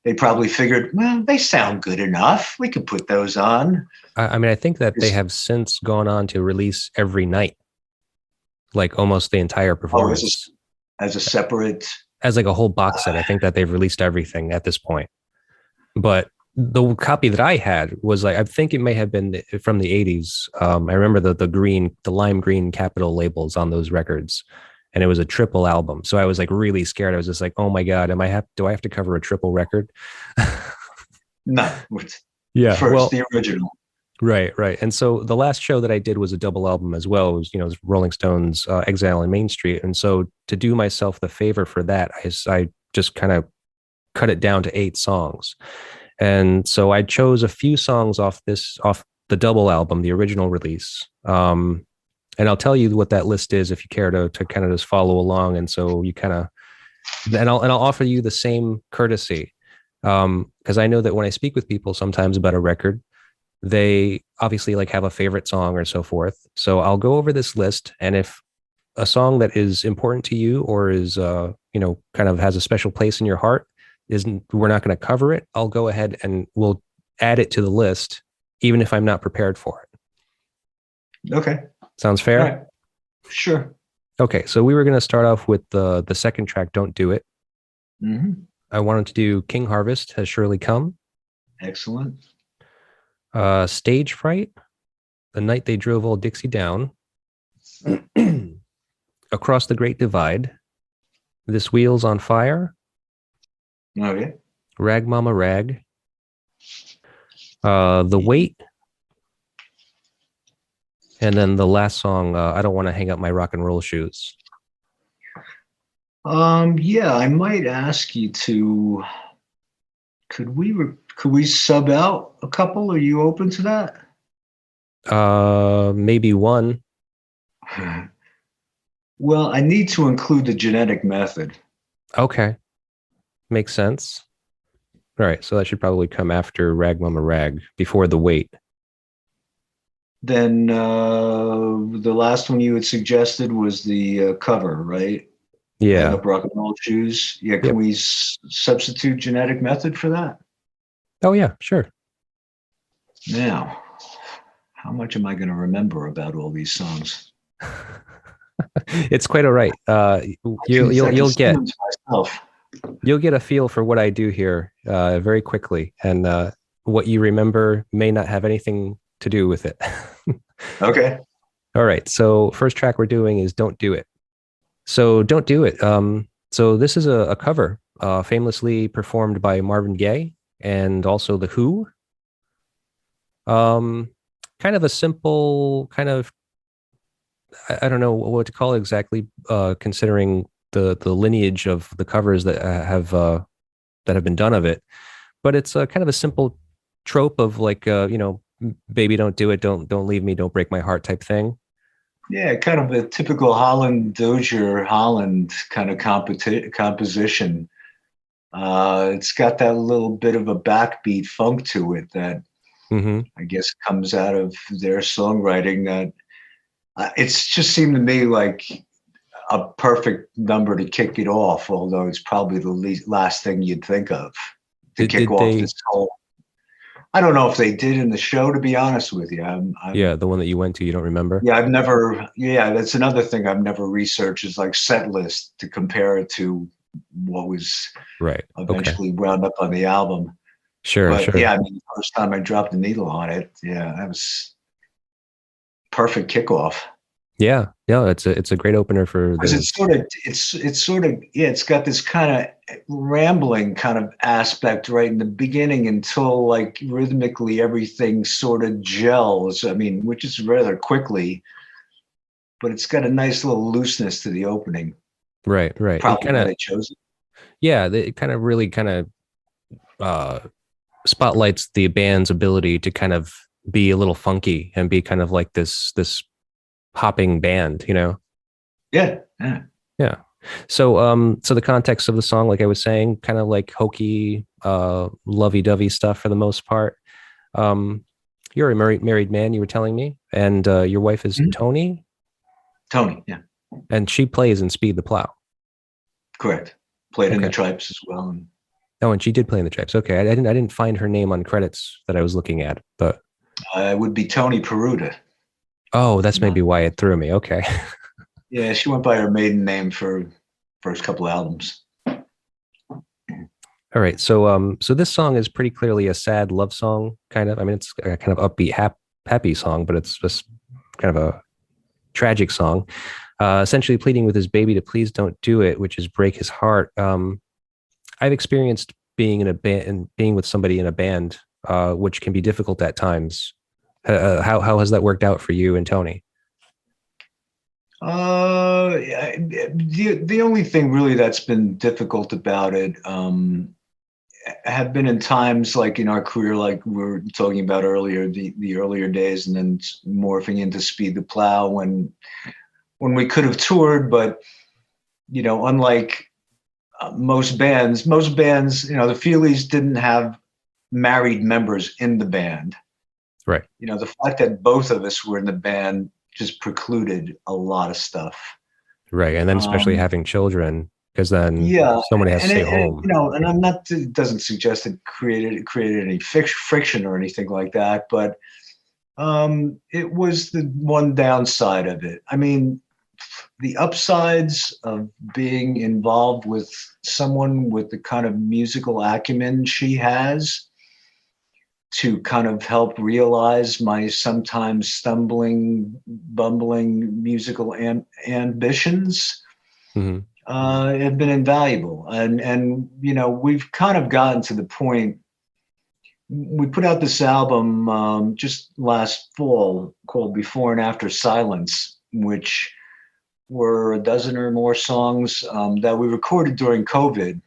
they probably figured, well, they sound good enough, we could put those on. I think that they have since gone on to release every night, like almost the entire performance as a separate, as like a whole box set. I think that they've released everything at this point, but the copy that I had was like, I think it may have been from the 80s. I remember the lime green capital labels on those records, and it was a triple album. So I was like really scared. I was just like, oh my God, do I have to cover a triple record? No. Yeah. First, the original. Right. And so the last show that I did was a double album as well. It was, Rolling Stones, Exile on Main Street. And so to do myself the favor for that, I just kind of cut it down to 8 songs. And so I chose a few songs off the double album, the original release. And I'll tell you what that list is if you care to kind of just follow along. And so you kind of, and I'll offer you the same courtesy. Because I know that when I speak with people sometimes about a record, they obviously like have a favorite song or so forth. So I'll go over this list, and if a song that is important to you or is, kind of has a special place in your heart, we're not going to cover it, I'll go ahead and we'll add it to the list, even if I'm not prepared for it. Okay. Sounds fair? All right. Sure. Okay, so we were going to start off with the second track, Don't Do It. Mm-hmm. I wanted to do King Harvest Has Surely Come. Excellent. Stage Fright, The Night They Drove Old Dixie Down. Across the Great Divide, This Wheel's on Fire. Okay. Rag Mama Rag. The Weight. And then the last song, I Don't Want to Hang Up My Rock and Roll Shoes. Yeah, I might ask you to, could we sub out a couple? Are you open to that? Maybe one. Well, I need to include the genetic method. Okay. Makes sense. All right, so that should probably come after Rag Mama Rag, before The Weight. Then the last one you had suggested was the cover, right? Yeah. Hang Up Rock and Roll Shoes. Yeah, can Yep. we substitute genetic method for that? Oh, yeah, sure. Now, how much am I going to remember about all these songs? It's quite all right. You'll get myself. You'll get a feel for what I do here very quickly, and what you remember may not have anything to do with it. Okay. All right. So first track we're doing is Don't Do It. So Don't Do It. So this is a cover famously performed by Marvin Gaye and also The Who. Kind of a simple kind of, I don't know what to call it exactly, considering the lineage of the covers that have been done of it. But it's kind of a simple trope of like, baby, don't do it, don't leave me, don't break my heart type thing. Yeah, kind of a typical Holland Dozier Holland kind of composition. It's got that little bit of a backbeat funk to it that I guess comes out of their songwriting. That it's just seemed to me like a perfect number to kick it off, although it's probably the last thing you'd think of to kick off this whole. I don't know if they did in the show, to be honest with you. Yeah, the one that you went to, you don't remember? Yeah, I've never. Yeah, that's another thing I've never researched is like set list to compare it to what was eventually wound up on the album. Sure. Yeah, I mean, the first time I dropped the needle on it, yeah, that was perfect kickoff. Yeah, it's a great opener for because it's got this kind of rambling kind of aspect right in the beginning until like rhythmically everything sort of gels. I mean, which is rather quickly, but it's got a nice little looseness to the opening. Right. Probably why they chose it. Yeah, it kind of really kind of spotlights the band's ability to kind of be a little funky and be kind of like this hopping band, Yeah. So the context of the song, like I was saying, kind of like hokey, lovey-dovey stuff for the most part. You're a married man, you were telling me, and your wife is Tony. Yeah. And she plays in Speed the Plough. Correct. Played in the Trypes as well. And she did play in the Trypes. Okay, I didn't find her name on credits that I was looking at, but it would be Tony Peruta. Oh, that's maybe why it threw me. Okay. Yeah, she went by her maiden name for first couple albums. All right. So this song is pretty clearly a sad love song, kind of. I mean, it's a kind of upbeat, happy song, but it's just kind of a tragic song. Essentially pleading with his baby to please don't do it, which is break his heart. I've experienced being in a band and being with somebody in a band, which can be difficult at times. How has that worked out for you and Tony? The only thing really that's been difficult about it have been in times like in our career, like we were talking about earlier, the earlier days, and then morphing into Speed the Plough when we could have toured, but unlike most bands, the Feelies didn't have married members in the band. Right. The fact that both of us were in the band just precluded a lot of stuff. Right. And then especially having children. because then Yeah, somebody has to and stay home. and I'm not. It doesn't suggest it created any friction or anything like that, but it was the one downside of it. I mean, the upsides of being involved with someone with the kind of musical acumen she has to kind of help realize my sometimes stumbling, bumbling musical ambitions Hmm. have been invaluable. And we've kind of gotten to the point. We put out this album just last fall called Before and After Silence, which were a dozen or more songs that we recorded during COVID.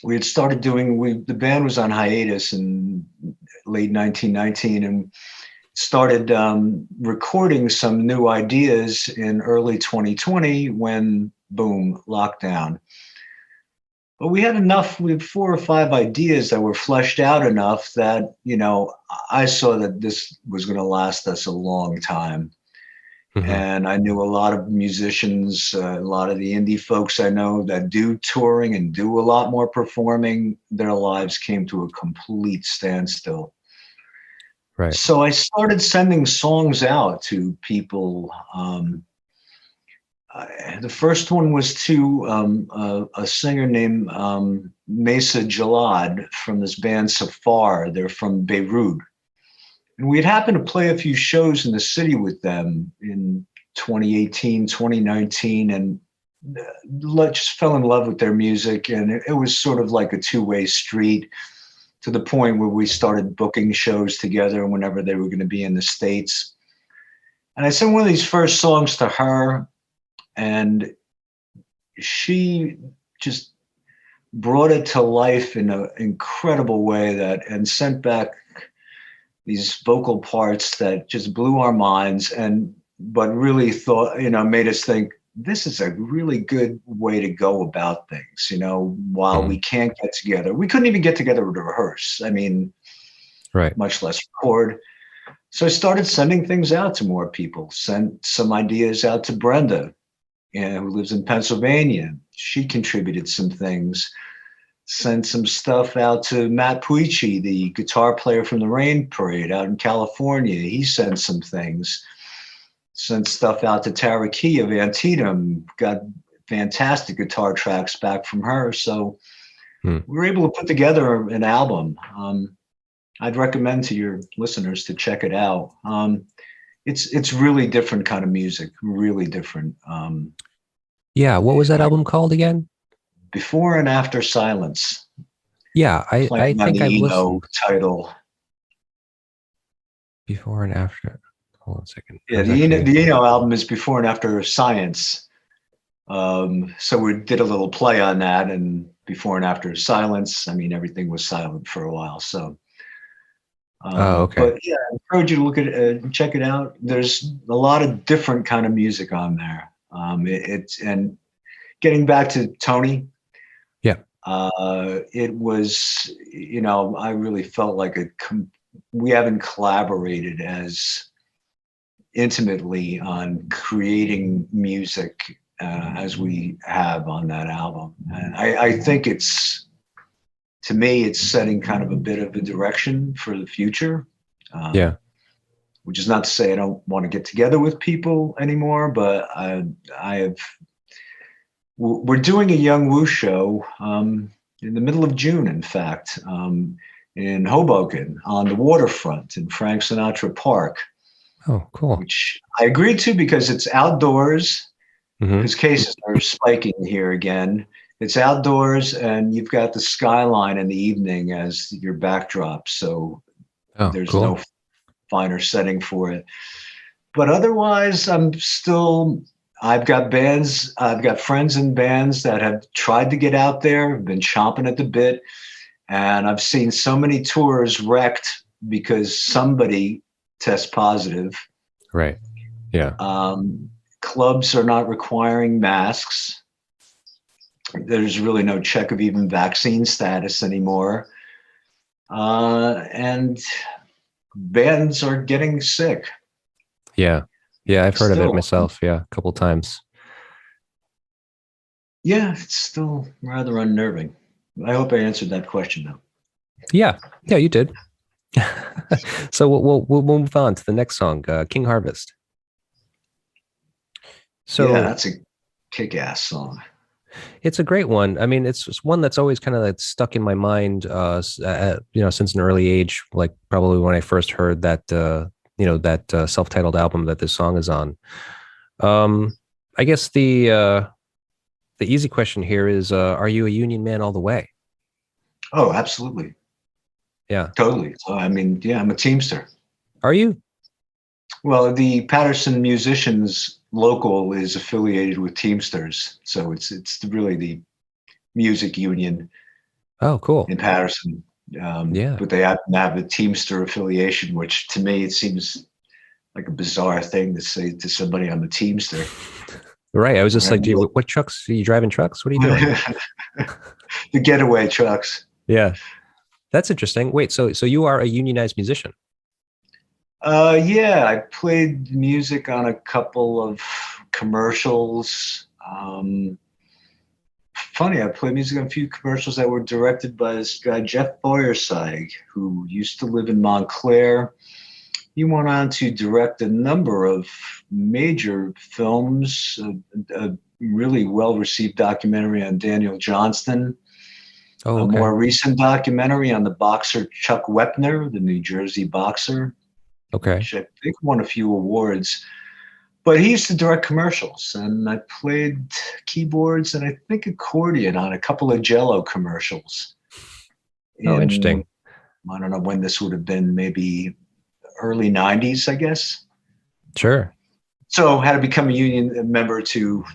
We had started the band was on hiatus in late 1919 and started recording some new ideas in early 2020 when, boom, lockdown. But we had 4 or 5 ideas that were fleshed out enough that, I saw that this was going to last us a long time. Hmm. And I knew a lot of musicians, a lot of the indie folks I know that do touring and do a lot more performing. Their lives came to a complete standstill. Right. So I started sending songs out to people. The first one was to a singer named Mesa Jalad from this band Safar. They're from Beirut. And we had happened to play a few shows in the city with them in 2018, 2019, and just fell in love with their music. And it was sort of like a two-way street to the point where we started booking shows together whenever they were going to be in the States. And I sent one of these first songs to her, and she just brought it to life in an incredible way and sent back these vocal parts that just blew our minds but really made us think this is a really good way to go about things, while we can't get together. We couldn't even get together to rehearse. I mean, Right. much less record. So I started sending things out to more people, sent some ideas out to Brenda, who lives in Pennsylvania. She contributed some things. Sent some stuff out to Matt Puici, the guitar player from the Rain Parade out in California. He sent some things. Sent stuff out to Tara Key of Antietam. Got fantastic guitar tracks back from her. So we were able to put together an album. I'd recommend to your listeners to check it out. It's really different kind of music, really different. Yeah. What was that album called again? Before and After Silence. Yeah, I Playing on think the I've Eno listened. title. Before and After. Hold on a second. Yeah, the Eno album is Before and After Science. So we did a little play on that, and Before and After Silence. I mean, everything was silent for a while. So, okay. But yeah, I encourage you to look at it, check it out. There's a lot of different kind of music on there. And getting back to Tony. Yeah. It was, I really felt like we haven't collaborated as intimately on creating music as we have on that album. And I think to me, it's setting kind of a bit of a direction for the future. Yeah. Which is not to say I don't want to get together with people anymore, but we're doing a Young Woo show in the middle of June, in fact, in Hoboken on the waterfront in Frank Sinatra Park. Oh, cool. Which I agreed to because it's outdoors, because cases are spiking here again. It's outdoors, and you've got the skyline in the evening as your backdrop. So there's no finer setting for it. But otherwise, I've got friends in bands that have tried to get out there, have been chomping at the bit. And I've seen so many tours wrecked because somebody tests positive. Right. Yeah. Clubs are not requiring masks. There's really no check of even vaccine status anymore. And bands are getting sick. Yeah. Yeah, I've heard of it myself. Yeah, a couple times. Yeah, it's still rather unnerving. I hope I answered that question though. Yeah, yeah, you did. So we'll move on to the next song, King Harvest. Yeah, So that's a kick-ass song. it's a great one. I mean, it's one that's always kind of like stuck in my mind, since an early age, like probably when I first heard that, that self-titled album that this song is on. Um, I guess the easy question here is, are you a union man all the way? Oh, absolutely. Yeah. Totally. So, I mean, yeah, I'm a Teamster. Are you? Well, the Patterson Musicians local is affiliated with Teamsters, so it's really the music union Oh, cool. in Patterson. Yeah. But they happen to have a Teamster affiliation, which to me it seems like a bizarre thing to say to somebody, "I'm a Teamster." Right. I was just Right? like, what trucks are you driving trucks? What are you doing? The getaway trucks. Yeah. That's interesting. Wait, so you are a unionized musician? Yeah, I played music on a couple of commercials. Funny, I played music on a few commercials that were directed by this guy, Jeff Boyersig, who used to live in Montclair. He went on to direct a number of major films, a really well received documentary on Daniel Johnston, Oh, a okay. more recent documentary on the boxer Chuck Wepner, the New Jersey boxer, Okay. which I think won a few awards. But he used to direct commercials, and I played keyboards and I think accordion on a couple of Jello commercials. Oh, In interesting. I don't know when this would have been, maybe early '90s, I guess. Sure. So had to become a union member to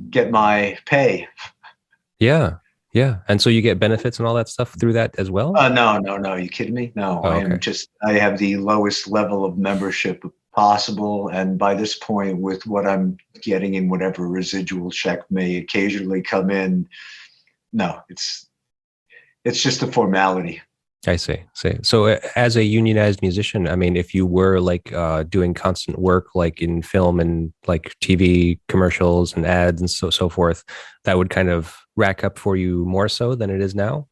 get my pay. Yeah. Yeah. And so you get benefits and all that stuff through that as well? No, no, no. Are you kidding me? No, Oh, I am okay. just, I have the lowest level of membership possible. And by this point, with what I'm getting and whatever residual check may occasionally come in, no, it's just a formality. I see. See. So as a unionized musician, I mean, if you were like doing constant work like in film and like TV commercials and ads and so forth, that would kind of rack up for you more so than it is now.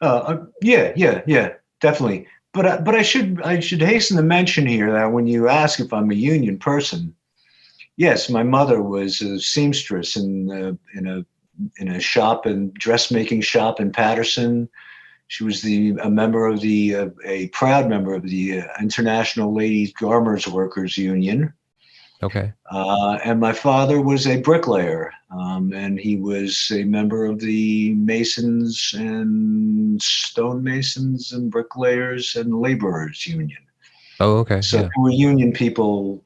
Yeah, yeah, yeah, definitely. But I should hasten to mention here that when you ask if I'm a union person, yes, my mother was a seamstress in a shop and dressmaking shop in Patterson. She was a member of a proud member of the International Ladies Garments Workers Union. Okay. And my father was a bricklayer, and he was a member of the Masons and Stonemasons and Bricklayers and Laborers Union. Oh, okay. So Yeah. there were union people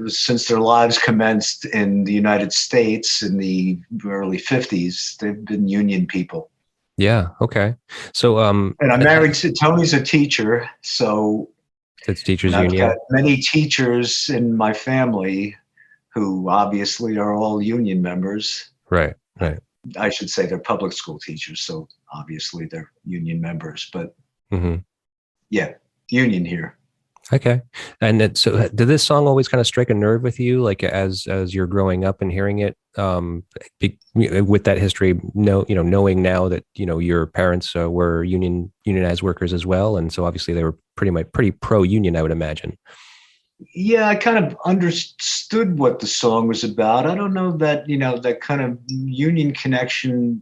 since their lives commenced in the United States in the early 50s. They've been union people. Yeah. Okay. So And I'm married to Tony's a teacher, so it's and teachers I've got union. many teachers in my family who obviously are all union members. Right. Right. I should say they're public school teachers, so obviously they're union members. But Hmm. yeah, union here. Okay. And so did this song always kind of strike a nerve with you, like as you're growing up and hearing it, with that history, knowing now that, your parents were unionized workers as well. And so obviously they were pretty pro union, I would imagine. Yeah, I kind of understood what the song was about. I don't know that, that kind of union connection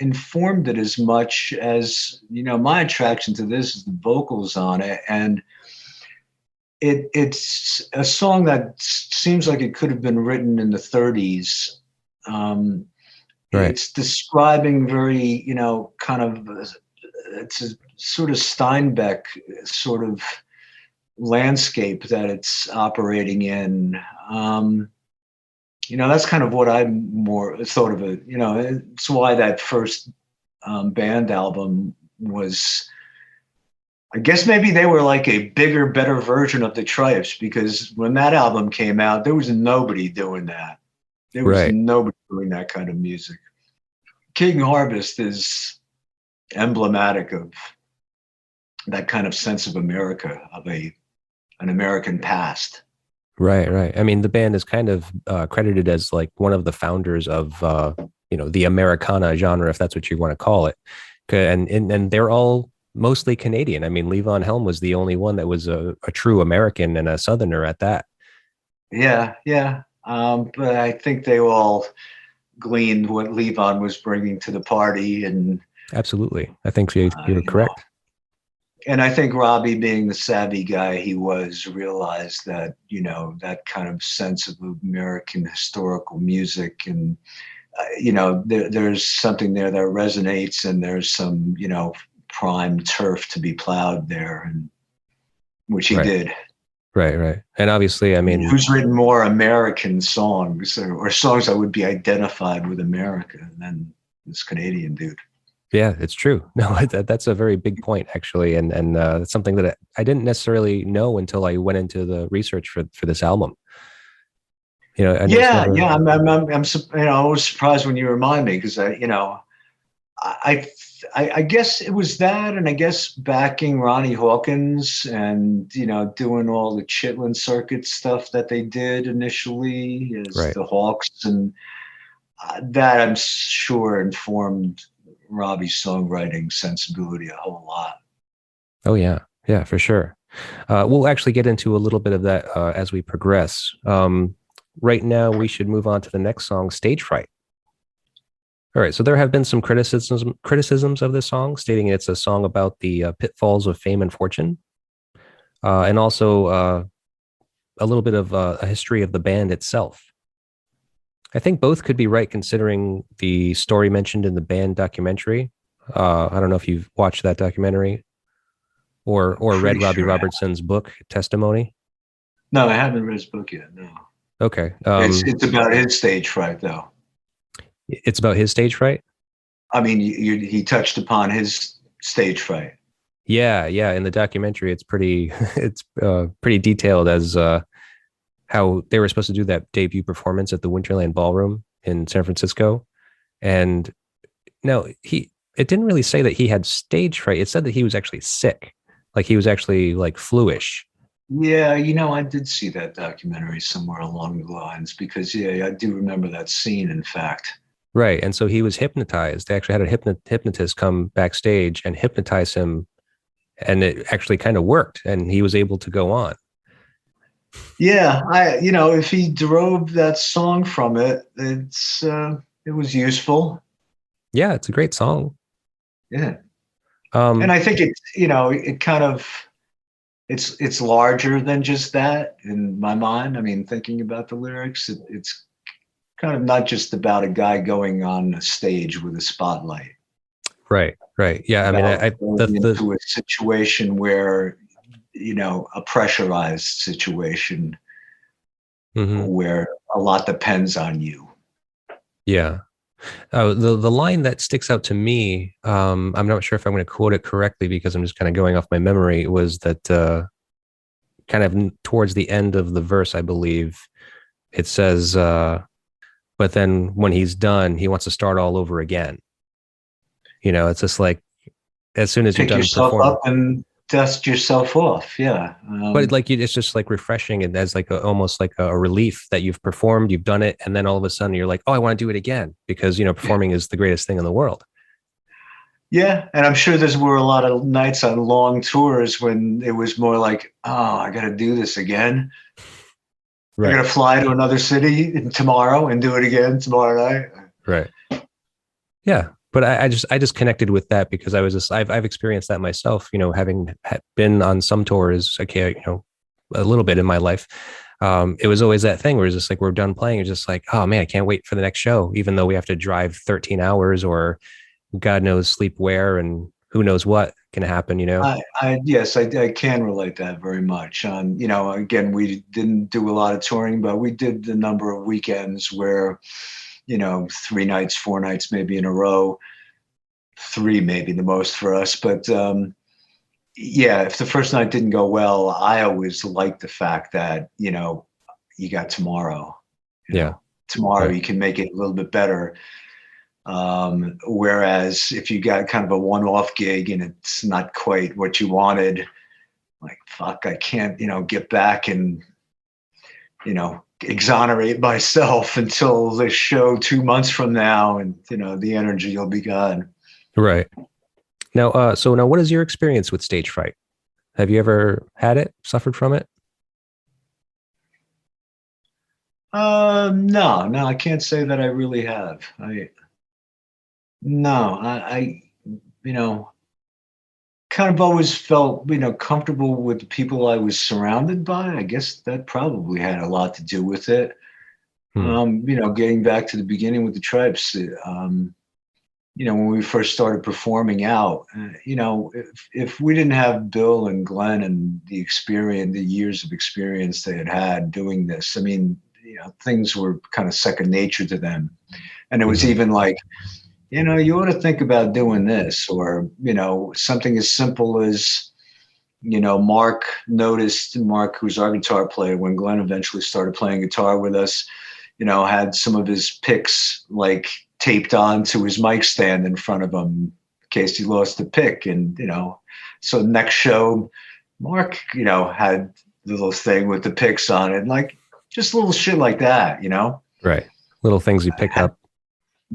informed it as much as, my attraction to this is the vocals on it. And it's a song that seems like it could have been written in the 30s. Um, Right. it's describing very, kind of, it's a sort of Steinbeck sort of landscape that it's operating in. That's kind of what I'm more thought of it. It's why that first band album was, I guess maybe they were like a bigger, better version of the Trypes, because when that album came out, there was nobody doing that. There was Right. nobody doing that kind of music. King Harvest is emblematic of that kind of sense of America, of an American past. Right, right. I mean, the band is kind of credited as like one of the founders of the Americana genre, if that's what you want to call it. And they're all mostly Canadian. I mean, Levon Helm was the only one that was a true American and a Southerner at that. Yeah, yeah. But I think they all gleaned what Levon was bringing to the party, and Absolutely. I think you're you know, correct. and I think Robbie, being the savvy guy he was, realized that that kind of sense of American historical music, and there's something there that resonates, and there's some prime turf to be plowed there, and which he Right, did. right, right. And obviously, I I mean, mean, who's written more American songs, or songs that would be identified with America, than this Canadian dude? yeah, it's true. No, that's a very big point actually, and it's something that I didn't necessarily know until I went into the research for this album. I just Yeah, never. yeah. I was surprised when you remind me, because I, I guess it was that, and I guess backing Ronnie Hawkins, and doing all the Chitlin Circuit stuff that they did initially as Right. the Hawks, and that I'm sure informed Robbie's songwriting sensibility a whole lot. Oh yeah, yeah, for sure. We'll actually get into a little bit of that as we progress. Right now, we should move on to the next song, "Stage Fright." All right, so there have been some criticisms of this song, stating it's a song about the pitfalls of fame and fortune, and also a little bit of a history of the band itself. I think both could be right, considering the story mentioned in the band documentary. I don't know if you've watched that documentary or read Pretty Robbie sure. Robertson's book, Testimony. No, I haven't read his book yet. No, Okay, it's about his stage fright, though. it's about his stage fright. I mean, he touched upon his stage fright. Yeah, yeah. In the documentary, it's pretty it's pretty detailed as how they were supposed to do that debut performance at the Winterland Ballroom in San Francisco, and no, he it didn't really say that he had stage fright. It said that he was actually sick, like he was actually like fluish. Yeah, I did see that documentary somewhere along the lines, because yeah, I do remember that scene. In fact, Right, and so he was hypnotized. They actually had a hypnotist come backstage and hypnotize him, and it actually kind of worked, and he was able to go on. yeah, if he drove that song from it, it was useful. Yeah, it's a great song. Yeah, and Um, I think it kind of it's larger than just that in my mind. I mean, thinking about the lyrics, it's kind of not just about a guy going on a stage with a spotlight. right, right. Yeah, I mean, About I going into a situation where, a pressurized situation mhm. where a lot depends on you. Yeah. The line that sticks out to me, I'm not sure if I'm going to quote it correctly because I'm just kind of going off my memory, was that kind of towards the end of the verse, I believe it says, but then when he's done, he wants to start all over again. It's just like as soon as you're Pick done yourself performing, up and dust yourself off. Yeah. but like it's just like refreshing and as like almost like a relief that you've performed, you've done it, and then all of a sudden you're like, oh, I want to do it again because performing is the greatest thing in the world. Yeah. And I'm sure there were a lot of nights on long tours when it was more like, oh, I got to do this again. I got Right, to fly to another city tomorrow and do it again tomorrow night. right. Yeah, but I just connected with that because I've experienced that myself. Having been on some tours, okay, a little bit in my life. It was always that thing where it's just like we're done playing. It's just like, oh man, I can't wait for the next show, even though we have to drive 13 hours or God knows sleep where and who knows what can happen. Yes, I can relate that very much. Again, we didn't do a lot of touring, but we did the number of weekends where, 3 nights, 4 nights, maybe in a row, three maybe the most for us. But yeah, if the first night didn't go well, I always liked the fact that, you got tomorrow. You Yeah, know, tomorrow right. you can make it a little bit better. Whereas if you got kind of a one-off gig and it's not quite what you wanted, like fuck, I can't, get back and exonerate myself until the show 2 months from now, and the energy will be gone. Right. Now, so now, what is your experience with stage fright? Have you ever had it, suffered from it? No, I can't say that I really have. I kind of always felt, comfortable with the people I was surrounded by. I guess that probably had a lot to do with it. Getting back to the beginning with the Trypes, when we first started performing out, if we didn't have Bill and Glenn and the years of experience they had doing this, I mean, things were kind of second nature to them. And it was even like, you ought to think about doing this, or, something as simple as, Mark, who's our guitar player, when Glenn eventually started playing guitar with us, had some of his picks like taped onto his mic stand in front of him in case he lost a pick. And, so next show, Mark, had the little thing with the picks on it, like just little shit like that, Right. Little things you pick up.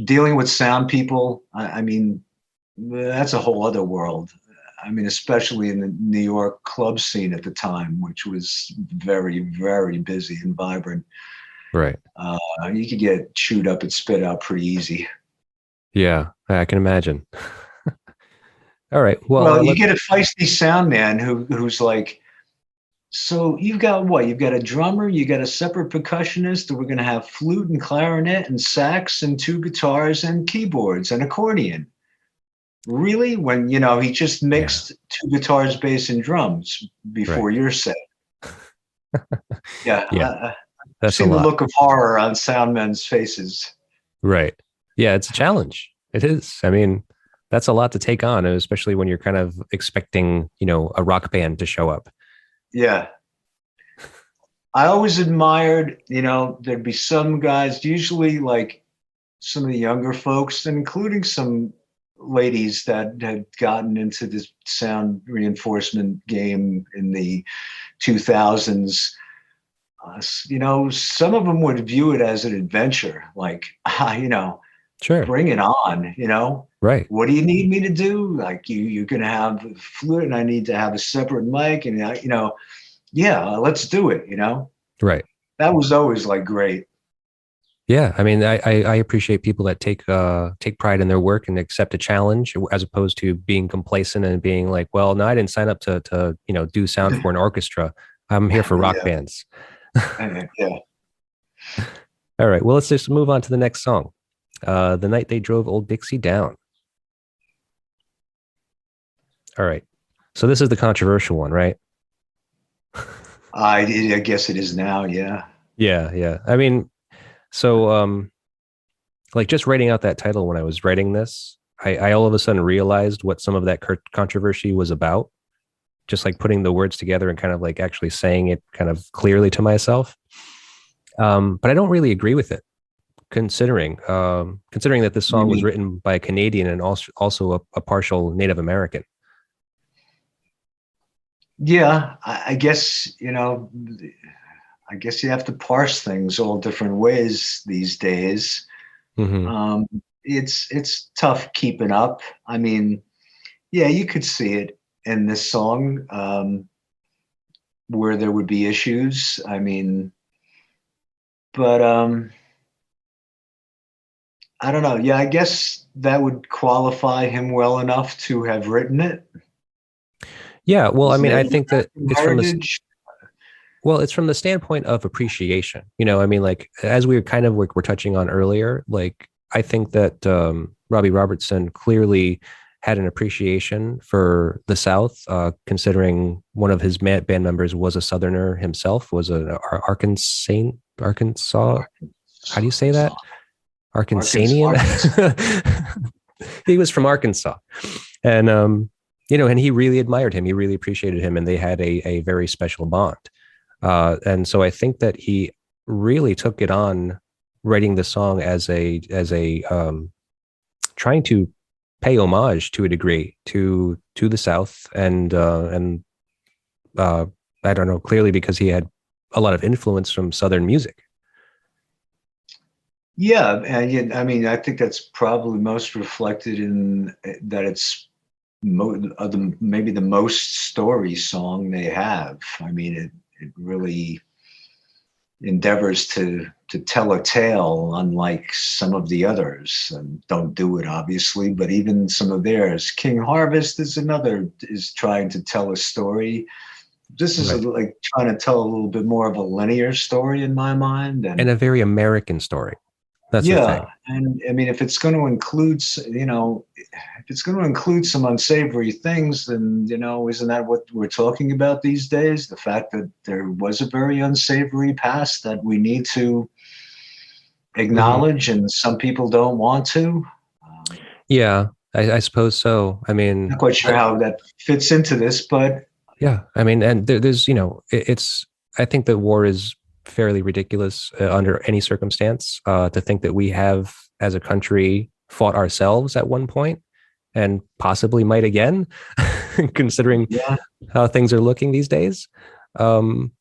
Dealing with sound people, I mean, that's a whole other world. I mean, especially in the New York club scene at the time, which was very, very busy and vibrant. Right. You could get chewed up and spit out pretty easy. Yeah, I can imagine. All right. Well, you get a feisty sound man who's like, so you've got what? You've got a drummer, you got a separate percussionist, and we're going to have flute and clarinet and sax and 2 guitars and keyboards and accordion. Really? When, he just mixed 2 guitars, bass, and drums before your set. Yeah. That's seen the look of horror on sound men's faces. Right. Yeah, it's a challenge. It is. I mean, that's a lot to take on, especially when you're kind of expecting, a rock band to show up. Yeah. I always admired, there'd be some guys, usually like some of the younger folks, and including some ladies that had gotten into this sound reinforcement game in the 2000s. Some of them would view it as an adventure, like, sure, bring it on, right. What do you need me to do? Like, you're going to have a flute and I need to have a separate mic, and, let's do it, Right. That was always like great. Yeah. I mean, I appreciate people that take pride in their work and accept a challenge, as opposed to being complacent and being like, well, no, I didn't sign up to do sound for an orchestra. I'm here for rock bands. Yeah. All right. Well, let's just move on to the next song. The Night They Drove Old Dixie Down. All right. So this is the controversial one, right? I guess it is now. Yeah. Yeah. I mean, so like just writing out that title when I was writing this, I all of a sudden realized what some of that controversy was about. Just like putting the words together and kind of like actually saying it kind of clearly to myself. But I don't really agree with it, considering that this song was written by a Canadian and also a partial Native American. Yeah, I guess, I guess you have to parse things all different ways these days. Mm-hmm. It's tough keeping up. I mean, yeah, you could see it in this song, where there would be issues. I mean, but I don't know. Yeah, I guess that would qualify him well enough to have written it. Yeah, well, I mean, I think that it's from the standpoint of appreciation. I mean, like, as we were kind of like we're touching on earlier, like, I think that Robbie Robertson clearly had an appreciation for the South, considering one of his band members was a Southerner himself, was an Arkansas. How do you say that? Arkansanian. He was from Arkansas, and and he really admired him. He really appreciated him, and they had a very special bond. And so I think that he really took it on writing the song as a trying to pay homage to a degree to the South, and I don't know, clearly because he had a lot of influence from Southern music. Yeah, and yet, I mean, I think that's probably most reflected in that it's maybe the most story song they have. I mean, it really endeavors to tell a tale, unlike some of the others. And don't do it, obviously, but even some of theirs. King Harvest is trying to tell a story. This is Right. like trying to tell a little bit more of a linear story in my mind, And and a very American story. That's the yeah, thing. and I mean, if it's going to include, if it's going to include some unsavory things, then, isn't that what we're talking about these days? The fact that there was a very unsavory past that we need to Hmm. acknowledge, and some people don't want to. Yeah, I suppose so. I mean, Not quite sure how that fits into this, but yeah, I mean, and there's, it's, I think that war is fairly ridiculous under any circumstance. To think that we have, as a country, fought ourselves at one point and possibly might again, considering yeah, how things are looking these days. Um,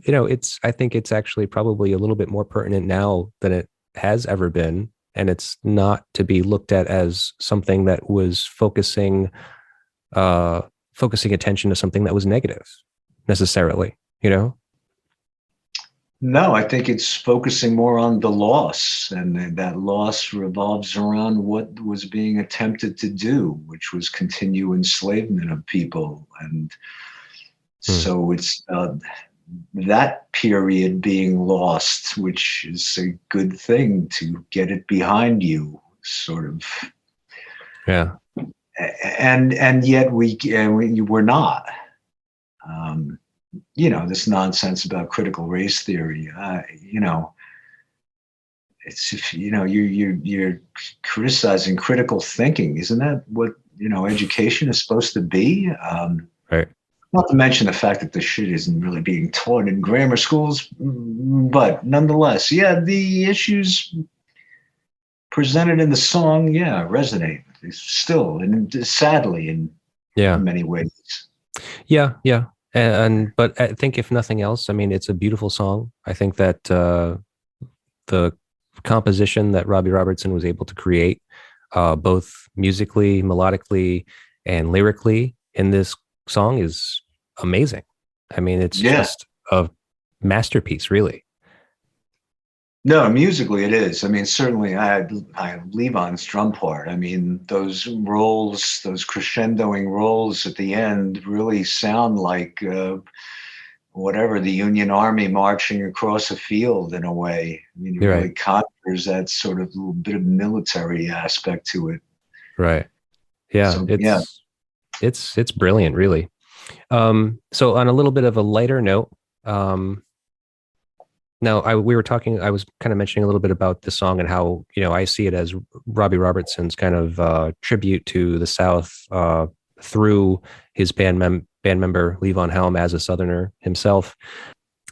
I think it's actually probably a little bit more pertinent now than it has ever been. And it's not to be looked at as something that was uh, focusing attention to something that was negative necessarily, you know? no, I think it's focusing more on the loss, and that loss revolves around what was being attempted to do, which was continue enslavement of people. And Hmm. so it's that period being lost, which is a good thing to get it behind you, sort of. Yeah. And yet we're not. Um, this nonsense about critical race theory. It's if you're criticizing critical thinking, isn't that what education is supposed to be? Right. Not to mention the fact that the shit isn't really being taught in grammar schools, but nonetheless, yeah, the issues presented in the song, yeah, resonate still, and sadly, in Yeah. many ways. Yeah. Yeah. But I think if nothing else, I mean, it's a beautiful song. I think that the composition that Robbie Robertson was able to create, both musically, melodically, and lyrically in this song is amazing. I mean, it's Yeah, just a masterpiece, really. no, musically it is. I mean, certainly I had Levon's drum part. I mean, those rolls, those crescendoing rolls at the end really sound like whatever, the Union Army marching across a field in a way. I mean, it You're really right. conjures that sort of little bit of military aspect to it. Right. Yeah. So yeah, It's brilliant, really. So on a little bit of a lighter note, um, now we were talking, I was kind of mentioning a little bit about the song and how, I see it as Robbie Robertson's kind of tribute to the South through his band member Levon Helm as a Southerner himself.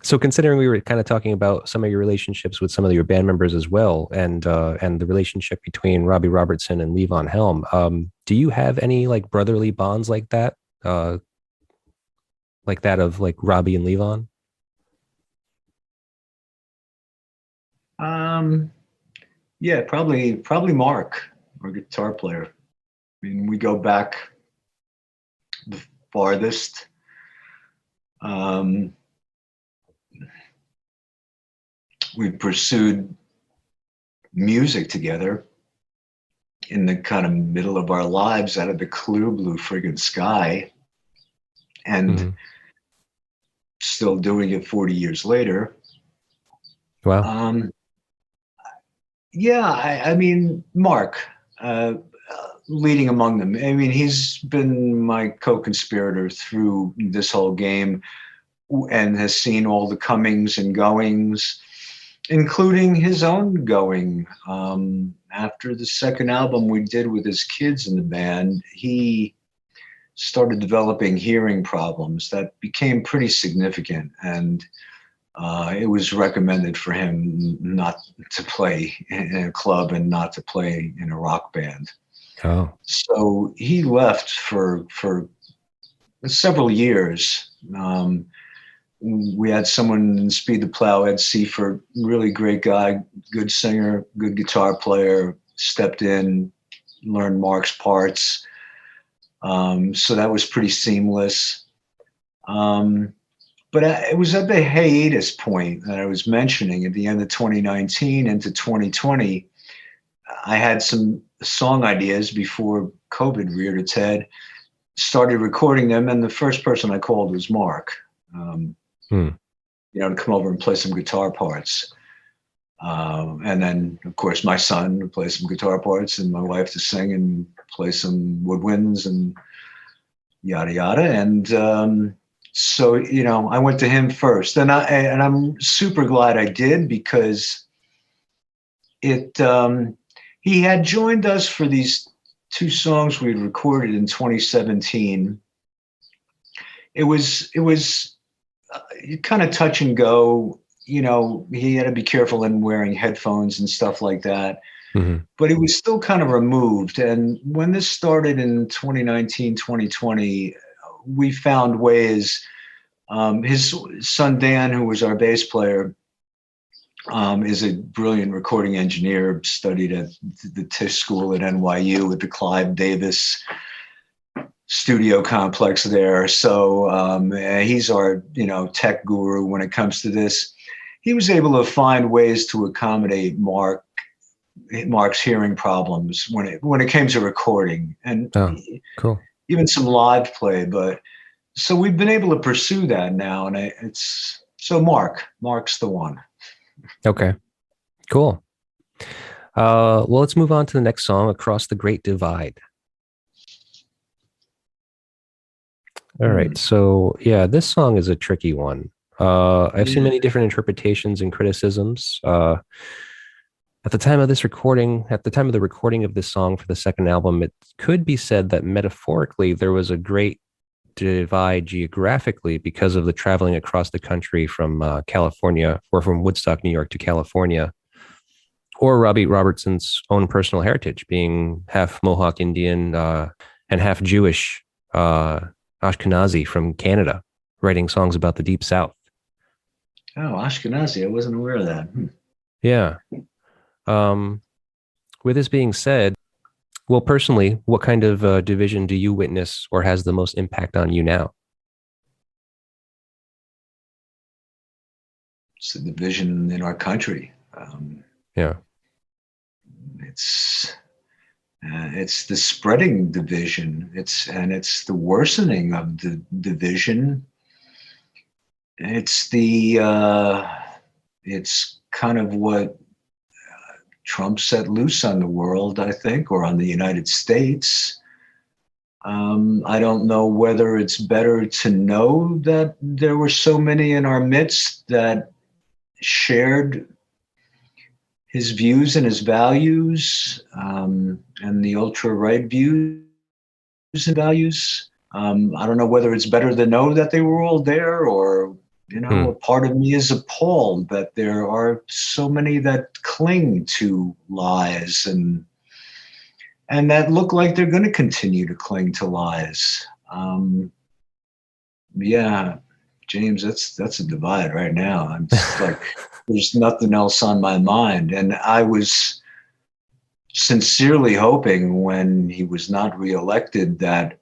So considering we were kind of talking about some of your relationships with some of your band members as well, and the relationship between Robbie Robertson and Levon Helm, do you have any like brotherly bonds like that of like Robbie and Levon? um, yeah, probably Mark, our guitar player. I mean, we go back the farthest. Um, we pursued music together in the kind of middle of our lives out of the clear blue friggin' sky, and Mhm. still doing it 40 years later. Wow. Um, yeah, I mean, Mark, leading among them. I mean, he's been my co-conspirator through this whole game and has seen all the comings and goings, including his own going. After the second album we did with his kids in the band, he started developing hearing problems that became pretty significant. And it was recommended for him not to play in a club and not to play in a rock band. Oh. So he left for several years. we had someone in Speed the Plough, Ed Seifert, really great guy, good singer, good guitar player, stepped in, learned Mark's parts. So that was pretty seamless. But it was at the hiatus point that I was mentioning at the end of 2019 into 2020. I had some song ideas before COVID reared its head, started recording them, and the first person I called was Mark. To come over and play some guitar parts. And then, of course, my son to play some guitar parts and my wife to sing and play some woodwinds and yada, yada. And so, I went to him first. And I'm super glad I did, because he had joined us for these 2 songs we'd recorded in 2017. It was kind of touch and go. He had to be careful in wearing headphones and stuff like that. But it was still kind of removed. And when this started in 2019, 2020, we found ways. His son, Dan, who was our bass player, is a brilliant recording engineer, studied at the Tisch School at NYU with the Clive Davis studio complex there. So he's our, tech guru when it comes to this. He was able to find ways to accommodate Mark's hearing problems when it came to recording, and cool. Even some live play. But so we've been able to pursue that now, and Mark's the one. Okay, cool. Well, let's move on to the next song, Across the Great Divide. All right. So yeah, this song is a tricky one. I've seen many different interpretations and criticisms. At the time of the recording of this song for the second album, it could be said that metaphorically there was a great divide geographically because of the traveling across the country from California, or from Woodstock, New York to California, or Robbie Robertson's own personal heritage, being half Mohawk Indian and half Jewish Ashkenazi from Canada, writing songs about the Deep South. Oh, Ashkenazi. I wasn't aware of that. Yeah. With this being said, well, personally, what kind of division do you witness or has the most impact on you now? It's the division in our country. Yeah. It's the spreading division. It's the worsening of the division. It's kind of what Trump set loose on the world, I think, or on the United States. I don't know whether it's better to know that there were so many in our midst that shared his views and his values, and the ultra-right views and values. I don't know whether it's better to know that they were all there, or, a part of me is appalled that there are so many that cling to lies and that look like they're going to continue to cling to lies. Yeah, James, that's a divide right now. I'm just like, there's nothing else on my mind. And I was sincerely hoping when he was not reelected that,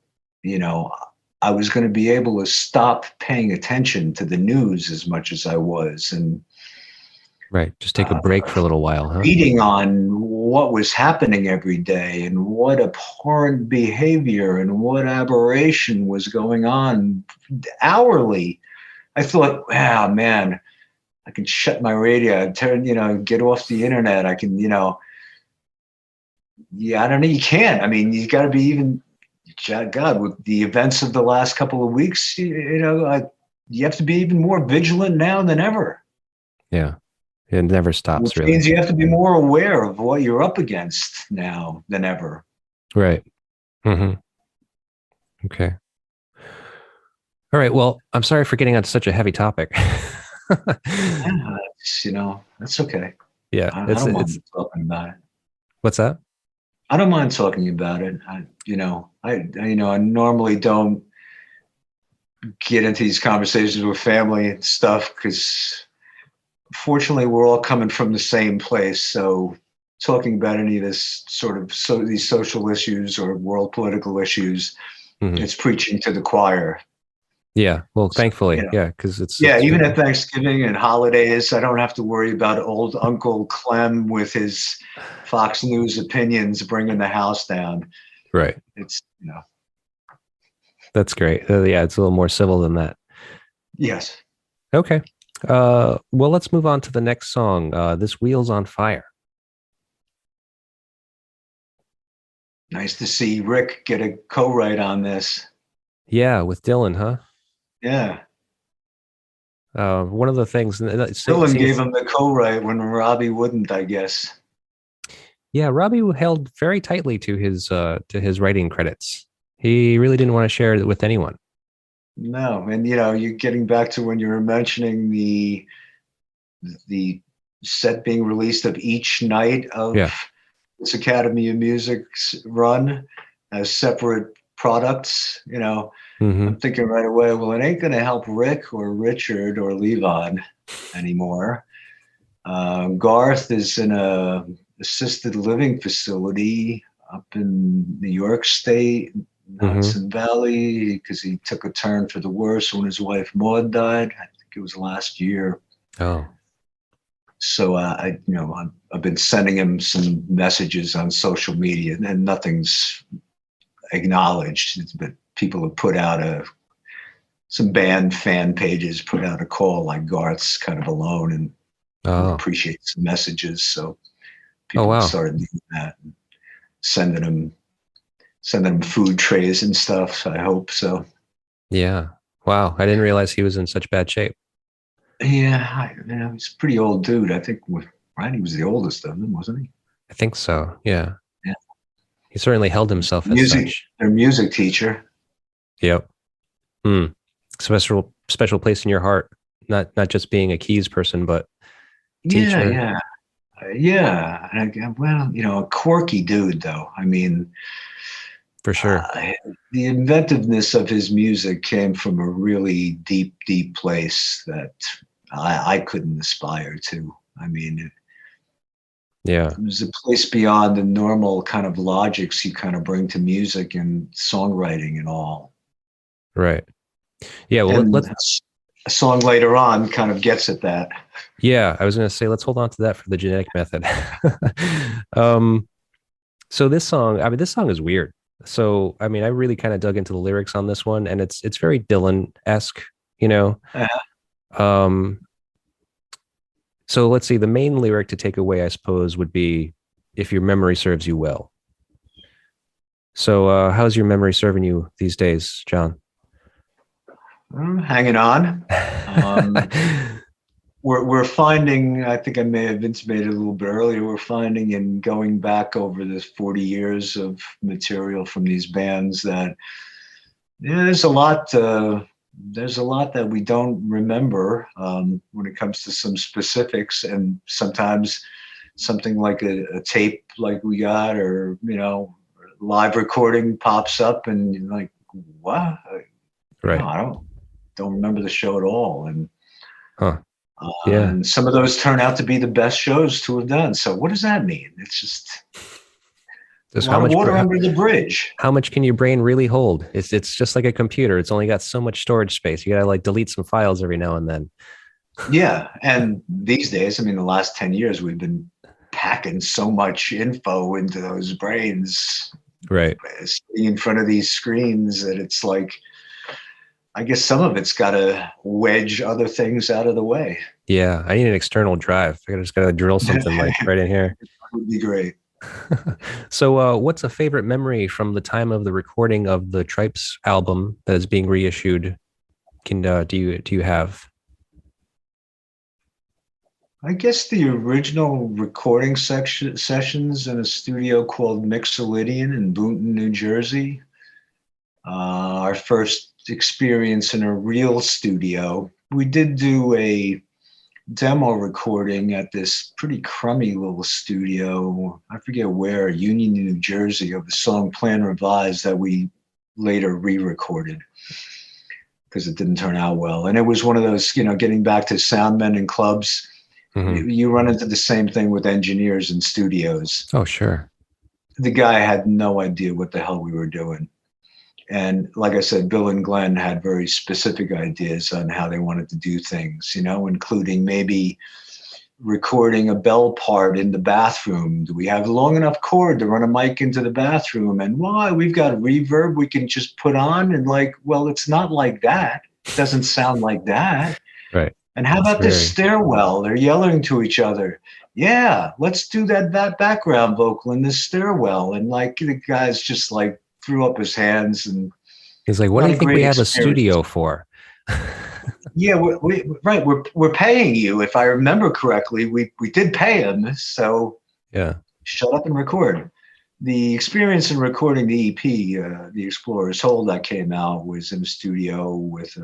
I was going to be able to stop paying attention to the news as much as I was. And right. Just take a break for a little while, huh? Reading on what was happening every day and what abhorrent behavior and what aberration was going on hourly. I thought, wow, man, I can shut my radio, get off the internet. I can, I don't know. You can't. I mean, you got to be even, God, with the events of the last couple of weeks, you have to be even more vigilant now than ever. Yeah. It never stops, which really. Means you have to be more aware of what you're up against now than ever. Right. Mm-hmm. Okay. All right. Well, I'm sorry for getting on such a heavy topic. Yeah, that's okay. Yeah. I don't mind talking about it. What's that? I don't mind talking about it. I normally don't get into these conversations with family and stuff, because fortunately we're all coming from the same place. So talking about any of this sort of these social issues or world political issues, it's preaching to the choir. Yeah. Well, thankfully, you know, yeah, because it's even at Thanksgiving and holidays, I don't have to worry about old Uncle Clem with his Fox News opinions bringing the house down. right. It's, That's great. Yeah, it's a little more civil than that. yes. Okay. Well, let's move on to the next song. This Wheels on Fire. Nice to see Rick get a co-write on this. Yeah, with Dylan, huh? Yeah. One of the things Dylan gave him the co-write when Robbie wouldn't, I guess. Yeah, Robbie held very tightly to his writing credits. He really didn't want to share it with anyone. No, and you're getting back to when you were mentioning the set being released of each night of this Academy of Music's run as separate products. I'm thinking right away, well, it ain't going to help Rick or Richard or Levon anymore. Garth is in a assisted living facility up in New York State, Hudson Valley, because he took a turn for the worse when his wife Maud died. I think it was last year. Oh. So I've been sending him some messages on social media, and nothing's acknowledged, but people have put out some band fan pages put out a call like Garth's kind of alone and appreciates the messages. So people started doing that and sending him food trays and stuff. So I hope so. Yeah. Wow. I didn't realize he was in such bad shape. Yeah. He's a pretty old dude. I think Randy was the oldest of them, wasn't he? I think so. Yeah. Yeah. He certainly held himself as such. Their music teacher. Yep. Special place in your heart. Not just being a keys person, but teacher. Yeah. A quirky dude, though. I mean, for sure. The inventiveness of his music came from a really deep, deep place that I couldn't aspire to. I mean, it was a place beyond the normal kind of logics you kind of bring to music and songwriting and all. Right. Yeah. Well, let's. A song later on kind of gets at that. Yeah, I was going to say, let's hold on to that for the genetic method. So this song is weird. So, I mean, I really kind of dug into the lyrics on this one, and it's very Dylan-esque, So let's see, the main lyric to take away, I suppose, would be, if your memory serves you well. So how's your memory serving you these days, John? Hanging on. We're finding, I think I may have intimated a little bit earlier, we're finding in going back over this 40 years of material from these bands that there's a lot that we don't remember when it comes to some specifics, and sometimes something like a tape like we got, or live recording pops up and you're like, what? Right. I don't remember the show at all. And and some of those turn out to be the best shows to have done. So what does that mean? It's just how much water under the bridge. How much can your brain really hold? It's just like a computer. It's only got so much storage space. You gotta delete some files every now and then. Yeah, and these days, I mean, the last 10 years, we've been packing so much info into those brains, right, sitting in front of these screens, that it's like, I guess some of it's got to wedge other things out of the way. Yeah, I need an external drive. I just got to drill something right in here. That would be great. So what's a favorite memory from the time of the recording of the Trypes album that is being reissued? Do you have? I guess the original recording sessions in a studio called Mixolydian in Boonton, New Jersey. Our first experience in a real studio. We did do a demo recording at this pretty crummy little studio, I forget where, Union, New Jersey, of the song Plan Revised that we later re-recorded. because it didn't turn out well. And it was one of those, getting back to soundmen in clubs, you run into the same thing with engineers in studios. Oh, sure. The guy had no idea what the hell we were doing. And like I said, Bill and Glenn had very specific ideas on how they wanted to do things, including maybe recording a bell part in the bathroom. Do we have a long enough cord to run a mic into the bathroom? And why? We've got reverb we can just put on. And like, well, it's not like that. It doesn't sound like that. Right. And how about this stairwell? They're yelling to each other. Yeah, let's do that background vocal in this stairwell. And like the guy's just like threw up his hands and he's like, what do you think we have a studio for? Yeah, we're paying you. If I remember correctly, we did pay him. So yeah, shut up and record. The experience in recording the EP, The Explorer's Hold, that came out was in a studio with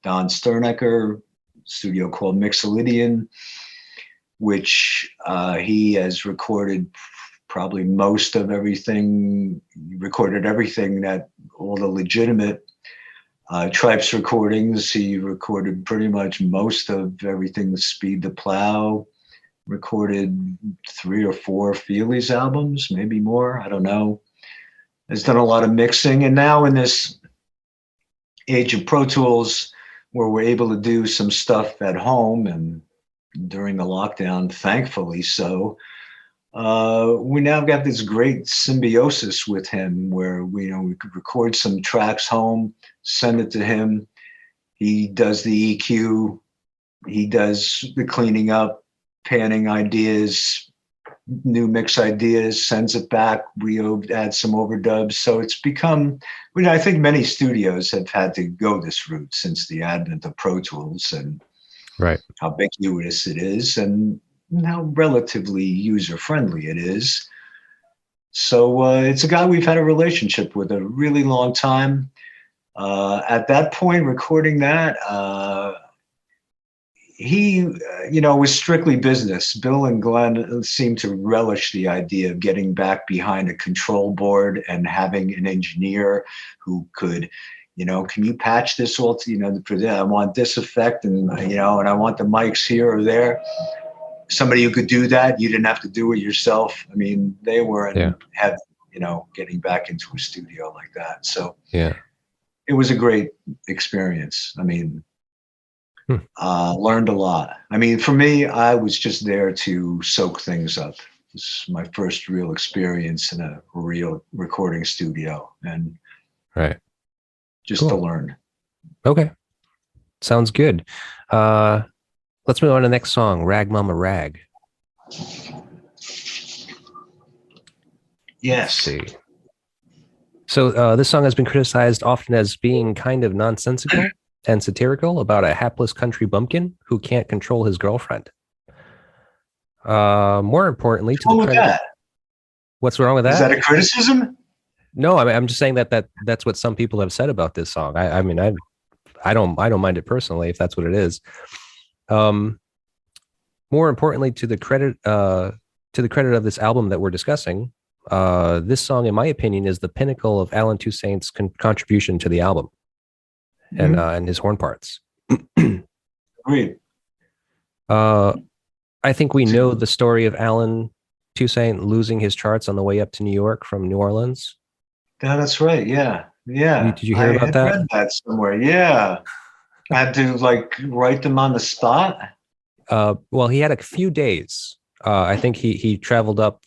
Don Sternecker, studio called Mixolydian, which he has recorded probably most of everything. He recorded everything that all the legitimate Trypes recordings. He recorded pretty much most of everything. Speed the Plough. Recorded 3 or 4 Feelies albums, maybe more. I don't know. Has done a lot of mixing, and now in this age of Pro Tools, where we're able to do some stuff at home and during the lockdown, thankfully so. We now got this great symbiosis with him where we could record some tracks home, send it to him. He does the EQ, he does the cleaning up, panning ideas, new mix ideas, sends it back. We add some overdubs. So it's become, I think many studios have had to go this route since the advent of Pro Tools and how ubiquitous it is and how relatively user-friendly it is. So it's a guy we've had a relationship with a really long time. At that point, recording that, he, was strictly business. Bill and Glenn seemed to relish the idea of getting back behind a control board and having an engineer who could, can you patch this all to, I want this effect and, and I want the mics here or there. Somebody who could do that. You didn't have to do it yourself. I mean, they weren't heavy, getting back into a studio like that. So it was a great experience. I mean, learned a lot. I mean, for me, I was just there to soak things up. This is my first real experience in a real recording studio and just to learn. Okay. Sounds good. Let's move on to the next song, Rag Mama Rag. Yes. So this song has been criticized often as being kind of nonsensical and satirical about a hapless country bumpkin who can't control his girlfriend. More importantly, to the credit, what's wrong with that? Is that a criticism? No, I'm just saying that's what some people have said about this song. I mean, I don't mind it personally if that's what it is. More importantly, to the credit of this album that we're discussing, this song, in my opinion, is the pinnacle of Alan Toussaint's contribution to the album and his horn parts. Agreed. I think we know the story of Alan Toussaint losing his charts on the way up to New York from New Orleans. Yeah, that's right. Yeah. Did you hear about that? I read that somewhere. Yeah. I had to write them on the spot. Well, he had a few days. I think he traveled up,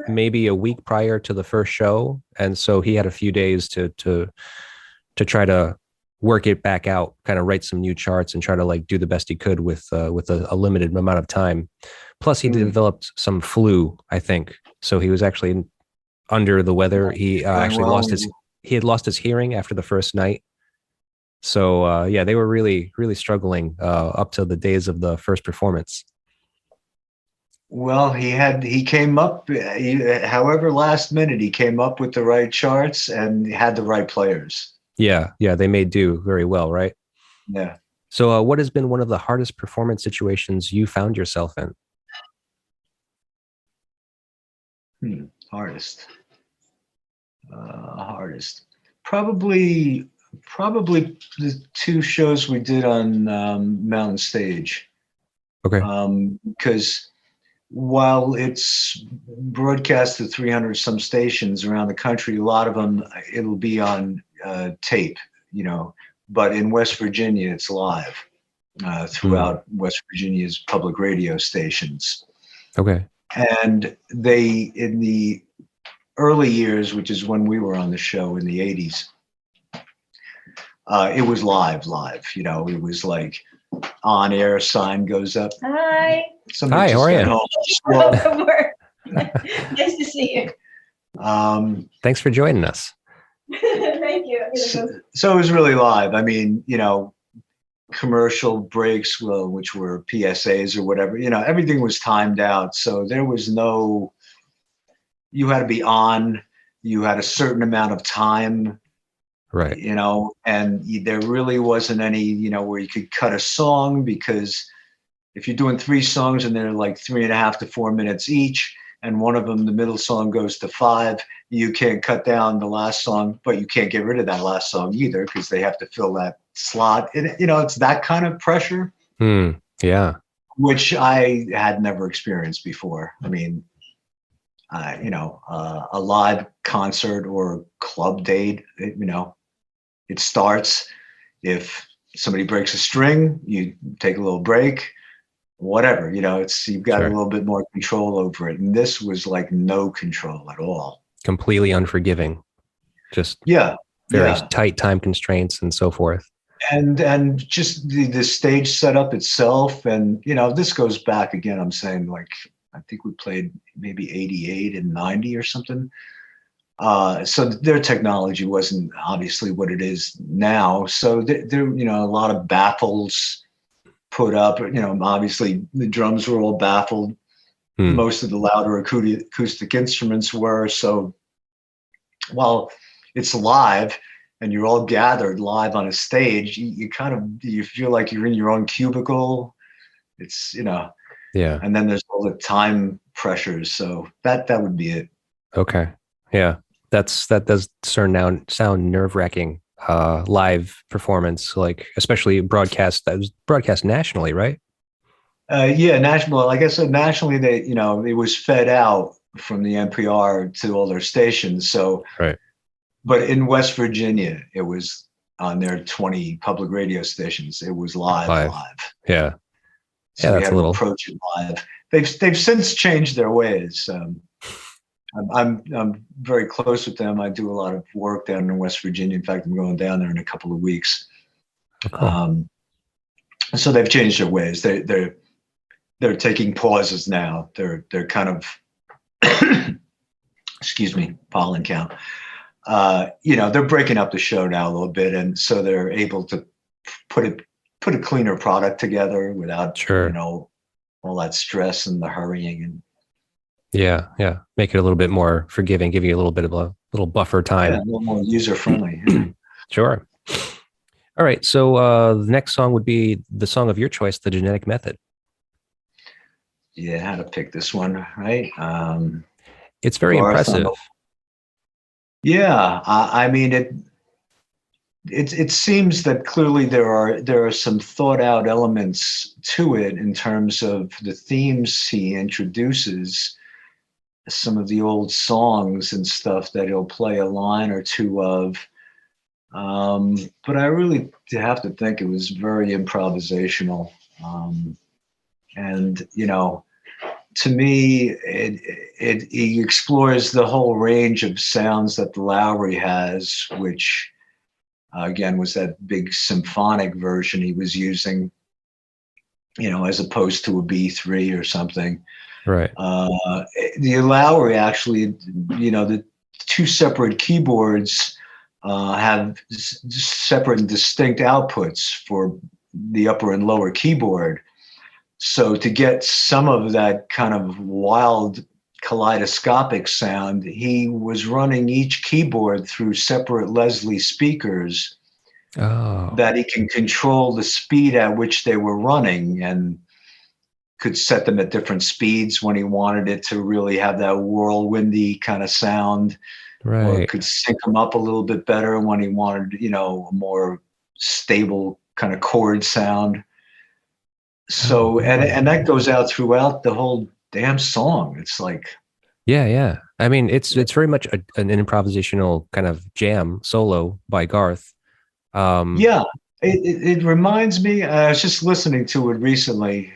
maybe a week prior to the first show, and so he had a few days to try to work it back out, kind of write some new charts and try to do the best he could with a limited amount of time. Plus, he developed some flu, I think, so he was actually under the weather. He he had lost his hearing after the first night. So they were really, really struggling up to the days of the first performance. Well, he came up, however last minute, he came up with the right charts and had the right players. Yeah, they may do very well, right? Yeah. So what has been one of the hardest performance situations you found yourself in? Hardest. Probably Probably the two shows we did on Mountain Stage. Okay. Because while it's broadcast to 300 some stations around the country, a lot of them, it'll be on tape, you know, but in West Virginia, it's live throughout West Virginia's public radio stations. Okay. And they, in the early years, which is when we were on the show in the 80s, it was live, you know, it was like on air sign goes up. Hi. Hi, how are you? Welcome. Nice to see you. Thanks for joining us. Thank you. So it was really live. I mean, you know, commercial breaks, well, which were PSAs or whatever, you know, everything was timed out. So there was no, you had to be on, you had a certain amount of time. Right. You know, and there really wasn't any, you know, where you could cut a song, because if you're doing 3 songs and they're like 3.5 to 4 minutes each, and one of them, the middle song goes to 5, you can't cut down the last song, but you can't get rid of that last song either, because they have to fill that slot. You know, it's that kind of pressure. Yeah. Which I had never experienced before. I mean, you know, a live concert or club date, you know, it starts. If somebody breaks a string, you take a little break, whatever, you know, you've got a little bit more control over it. And this was like no control at all. Completely unforgiving. Just very tight time constraints and so forth. And just the stage setup itself. And, you know, this goes back again, I'm saying, like, I think we played maybe 88 and 90 or something. So their technology wasn't obviously what it is now. So there, you know, a lot of baffles put up, you know, obviously the drums were all baffled. Most of the louder acoustic instruments were. So while it's live and you're all gathered live on a stage, you feel like you're in your own cubicle. It's, you know, and then there's all the time pressures. So that would be it. Okay. Yeah. That does sound nerve-wracking. Live performance, like especially broadcast. That was broadcast nationally, right? National. Like I said, nationally, it was fed out from the NPR to all their stations. So, but in West Virginia, it was on their 20 public radio stations. It was live. Yeah. So that's a little approach it live. They've since changed their ways. I'm very close with them. I do a lot of work down in West Virginia. In fact, I'm going down there in a couple of weeks. Cool. So they've changed their ways. They're taking pauses now. They're kind of excuse me, pollen count. You know, they're breaking up the show now a little bit, and so they're able to put a cleaner product together without you know, all that stress and the hurrying and. Yeah. Make it a little bit more forgiving, give you a little bit of a little buffer time. A little more user-friendly. Sure. All right. So the next song would be the song of your choice, The Genetic Method. Yeah, how to pick this one, right? It's very impressive. Yeah. I mean, it seems that clearly there are some thought out elements to it in terms of the themes he introduces. Some of the old songs and stuff that he'll play a line or two of. But I really have to think it was very improvisational. And, you know, to me, he explores the whole range of sounds that the Lowry has, which again was that big symphonic version he was using, you know, as opposed to a B3 or something. Right. The Lowry actually, you know, the 2 separate keyboards have separate and distinct outputs for the upper and lower keyboard. So to get some of that kind of wild kaleidoscopic sound, he was running each keyboard through separate Leslie speakers that he can control the speed at which they were running, and could set them at different speeds when he wanted it to really have that whirlwindy kind of sound. or Right. could sync them up a little bit better when he wanted, a more stable kind of chord sound. So, and that goes out throughout the whole damn song. It's like, Yeah. I mean, it's very much an improvisational kind of jam solo by Garth. yeah, it reminds me. I was just listening to it recently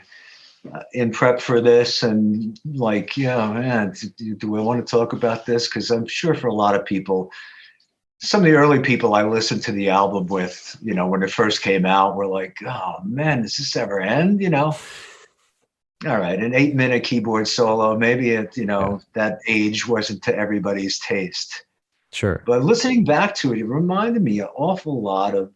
in prep for this, and like, yeah, man, do I want to talk about this? Because I'm sure for a lot of people, some of the early people I listened to the album with, when it first came out, were like, oh man, does this ever end? All right, an 8-minute keyboard solo, maybe Yeah, that age wasn't to everybody's taste. sure. But listening back to it, it reminded me an awful lot of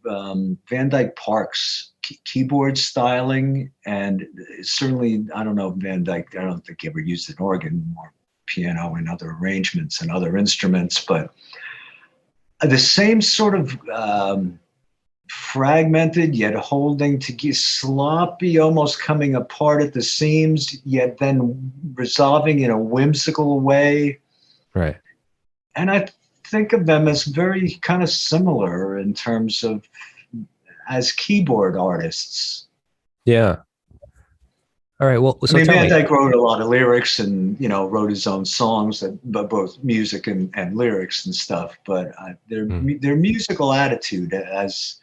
Van Dyke Park's keyboard styling. And certainly, I don't know, Van Dyke, I don't think he ever used an organ, more piano and other arrangements and other instruments, but the same sort of fragmented yet holding together, sloppy, almost coming apart at the seams, yet then resolving in a whimsical way. Right. And I think of them as very kind of similar in terms of as keyboard artists. Yeah. All right. Well, so tell Van me. Dyke wrote a lot of lyrics and wrote his own songs, but both music and lyrics and stuff. But their musical attitude has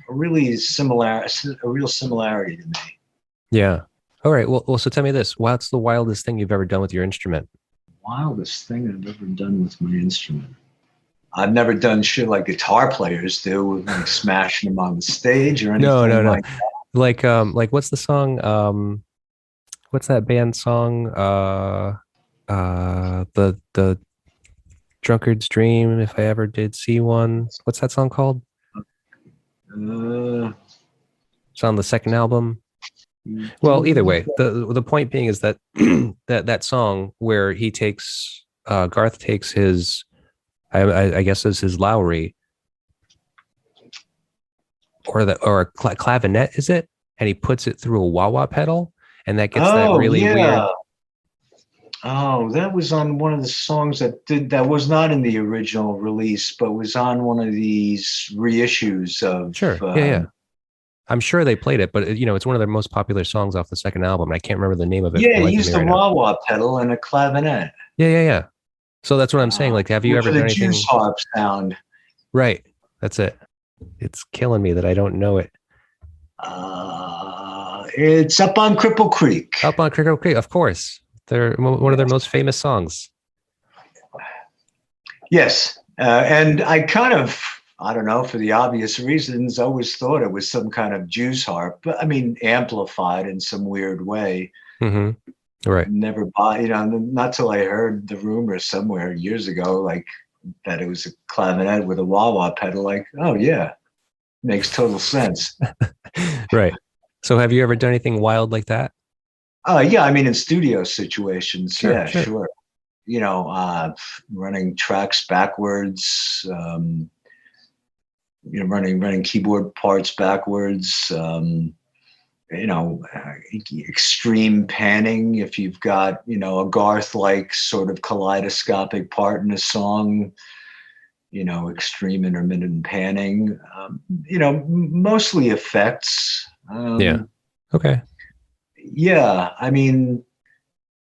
a real similarity to me. Yeah. All right. Well, so tell me this. What's the wildest thing you've ever done with your instrument? Wildest thing I've ever done with my instrument. I've never done shit like guitar players do, like smashing them on the stage or anything. No. Like Like what's the song? What's that band song? The Drunkard's Dream, if I ever did see one. What's that song called? It's on the second album. Well, either way, the point being is that that song where he takes Garth takes his I guess is his Lowry or a clavinet, is it? And he puts it through a wah-wah pedal, and that gets that really weird. Oh, that was on one of the songs that was not in the original release, but was on one of these reissues of. Sure. Yeah. I'm sure they played it, but it's one of their most popular songs off the second album. And I can't remember the name of it. Yeah, he used a wah-wah pedal and a clavinet. Yeah. So that's what I'm saying. Like, have you ever done anything? Juice harp sound. Right. That's it. It's killing me that I don't know it. It's Up on Cripple Creek. Up on Cripple Creek, of course. They're one of their most famous songs. Yes. And I kind of, I don't know, for the obvious reasons, always thought it was some kind of juice harp, but I mean, amplified in some weird way. Mm-hmm. Right. Never not till I heard the rumor somewhere years ago, like that it was a clavinet with a wah-wah pedal. Like, oh yeah, makes total sense. Right. So have you ever done anything wild like that? Yeah, I mean, in studio situations, sure. Running tracks backwards, running keyboard parts backwards, extreme panning. If you've got, a Garth-like sort of kaleidoscopic part in a song, extreme intermittent panning, mostly effects. Yeah. Okay. Yeah. I mean,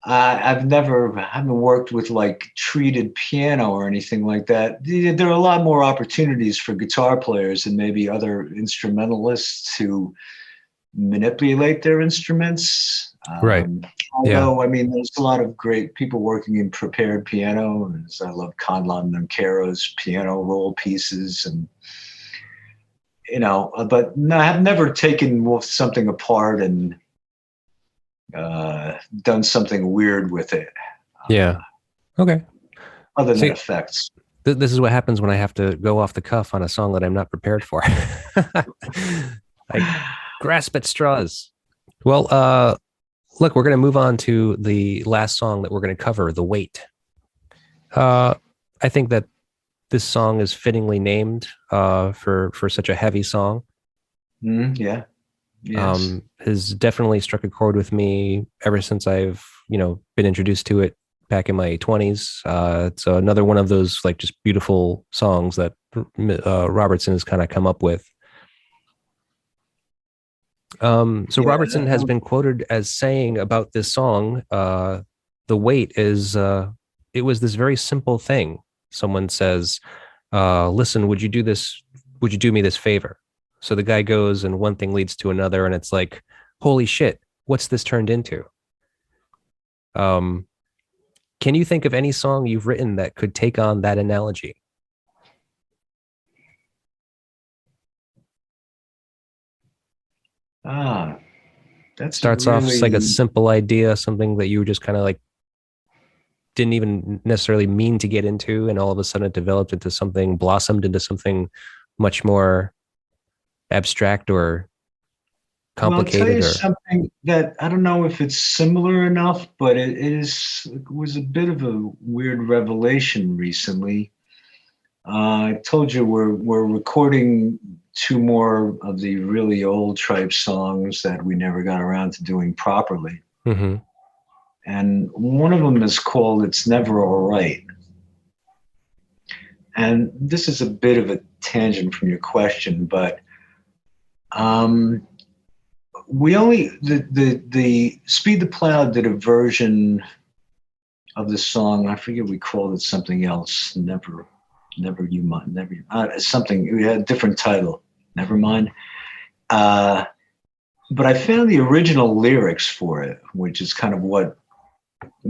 I haven't worked with like treated piano or anything like that. There are a lot more opportunities for guitar players and maybe other instrumentalists to manipulate their instruments. Right. Although, I mean, there's a lot of great people working in prepared piano. I love Conlon Nancarrow's piano roll pieces and, but no, I've never taken something apart and done something weird with it. Yeah. Okay. Other than effects. This is what happens when I have to go off the cuff on a song that I'm not prepared for. I grasp at straws. Well, look, we're going to move on to the last song that we're going to cover, The Weight. I think that this song is fittingly named for such a heavy song. Yeah. Yes. Has definitely struck a chord with me ever since I've, been introduced to it back in my 20s. So another one of those like just beautiful songs that Robertson has kind of come up with. So Robertson has been quoted as saying about this song, "The Weight is it was this very simple thing." Someone says, "Listen, would you do this? Would you do me this favor?" So the guy goes, and one thing leads to another, and it's like, holy shit, what's this turned into? Can you think of any song you've written that could take on that analogy? That's Starts off like a simple idea, something that you just kind of like didn't even necessarily mean to get into, and all of a sudden it developed into something, blossomed into something much more abstract or complicated. Well, I'll tell you something that I don't know if it's similar enough, but it was a bit of a weird revelation recently. I told you we're recording two more of the really old Trypes songs that we never got around to doing properly. Mm-hmm. And one of them is called "It's Never All Right." And this is a bit of a tangent from your question, but we only the Speed the Plough did a version of the song. I forget, we called it something else. Never you mind. Something. We had a different title. Never mind. But I found the original lyrics for it, which is kind of what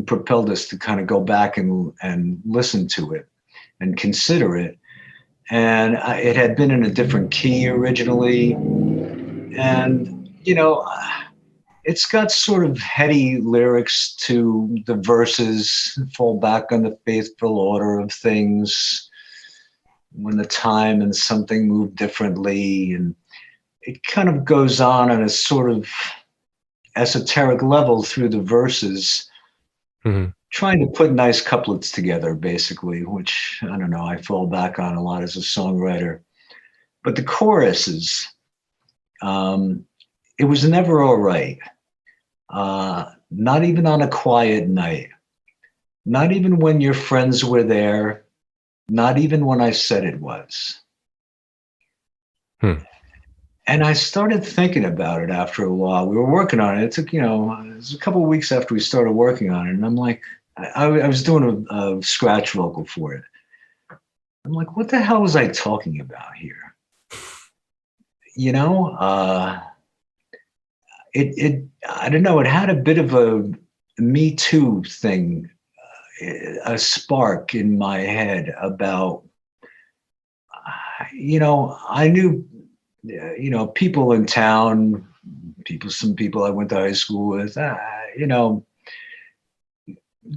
propelled us to kind of go back and listen to it and consider it. And it had been in a different key originally, and it's got sort of heady lyrics to the verses, fall back on the faithful order of things, when the time and something move differently. And it kind of goes on a sort of esoteric level through the verses, trying to put nice couplets together, basically, which, I don't know, I fall back on a lot as a songwriter. But the choruses, it was never all right. Not even on a quiet night. Not even when your friends were there. Not even when I said it was. And I started thinking about it after a while. We were working on it. It took, it was a couple of weeks after we started working on it. And I'm like, I was doing a scratch vocal for it. I'm like, what the hell was I talking about here? I don't know, it had a bit of a Me Too thing, a spark in my head about, I knew, people in town, some people I went to high school with,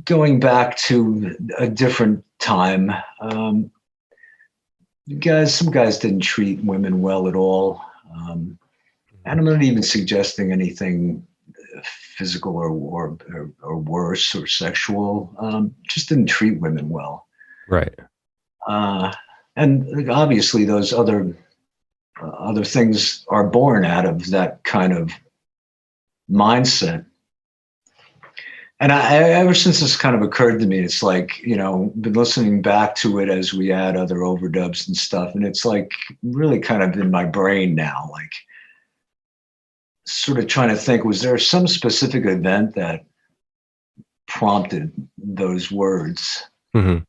going back to a different time. Some guys didn't treat women well at all. And I'm not even suggesting anything physical or worse or sexual. Just didn't treat women well. Right. And obviously those other things are born out of that kind of mindset. And ever since this kind of occurred to me, it's like, been listening back to it as we add other overdubs and stuff. And it's like really kind of in my brain now, like sort of trying to think, was there some specific event that prompted those words? And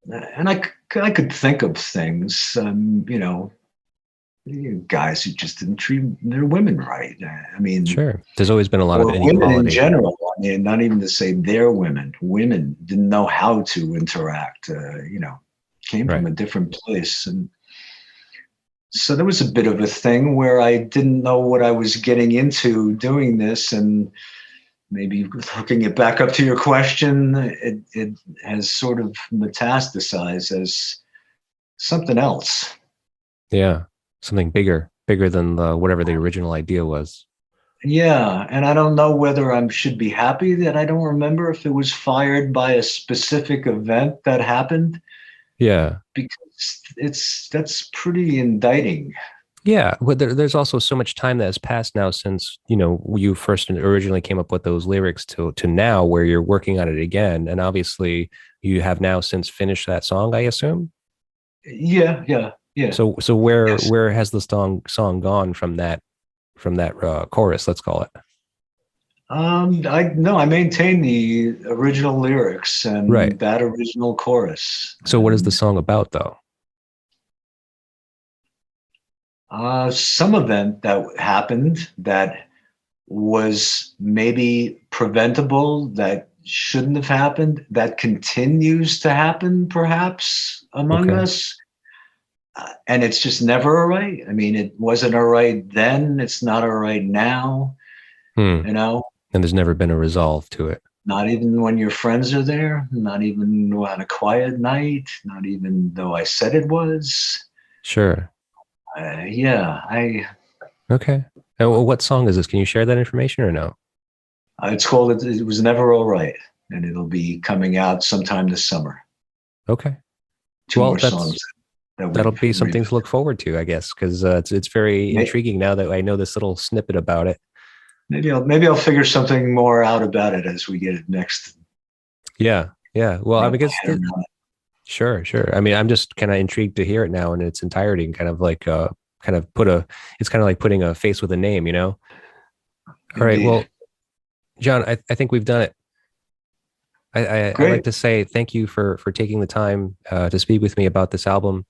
I could think of things, guys who just didn't treat their women right. I mean, sure. There's always been a lot of women inequality in general. I mean, not even to say their women. Women didn't know how to interact. Came from a different place, and so there was a bit of a thing where I didn't know what I was getting into doing this, and maybe hooking it back up to your question, it has sort of metastasized as something else. Yeah. Something bigger than whatever the original idea was. Yeah, and I don't know whether I should be happy that I don't remember if it was fired by a specific event that happened. Yeah, because that's pretty indicting. Yeah, but there's also so much time that has passed now since, you first originally came up with those lyrics to now where you're working on it again. And obviously you have now since finished that song, I assume. Yeah. So where Yes. where has the song gone from that chorus, let's call it? I maintain the original lyrics Right. and that original chorus. So what is the And song about though? some event that happened that was maybe preventable, that shouldn't have happened, that continues to happen perhaps among Okay. us. And it's just never all right. I mean, it wasn't all right then. It's not all right now, Hmm. you know, And there's never been a resolve to it. not even when your friends are there, not even on a quiet night, not even though I said it was. Sure. Yeah, Okay. And what song is this? Can you share that information or no? it's called It Was Never All Right. And it'll be coming out sometime this summer. Okay. Two Well, more songs that that'll we've be something to revisited. look forward to, I guess, because it's very intriguing now that I know this little snippet about it. Maybe I'll figure something more out about it as we get it next. Yeah. Yeah. Well, I Wrap mean, my guess head around it. sure, sure. I mean, I'm just kind of intrigued to hear it now in its entirety and kind of like it's kind of like putting a face with a name, you know? All right. Indeed. Well, John, I think we've done it. I'd like Great. to say thank you for taking the time to speak with me about this album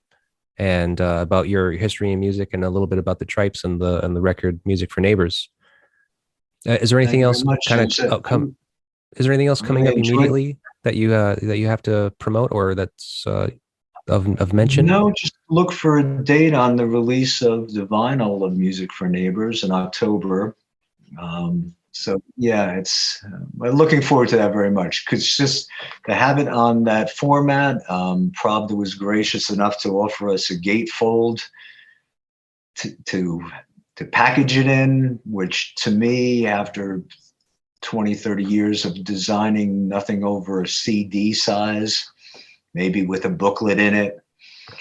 and about your history in music and a little bit about the Trypes and the record Music for Neighbors. Is there Thank anything you very else much. kind It's, of is there anything else coming really up enjoyed. immediately that you have to promote or that's of mention? No, just look for a date on the release of the vinyl of Music for Neighbors in October. So yeah, it's I'm looking forward to that very much because just to have it on that format. Pravda was gracious enough to offer us a gatefold to, to to package it in, which to me, after 20, 30 years of designing nothing over a CD size, maybe with a booklet in it,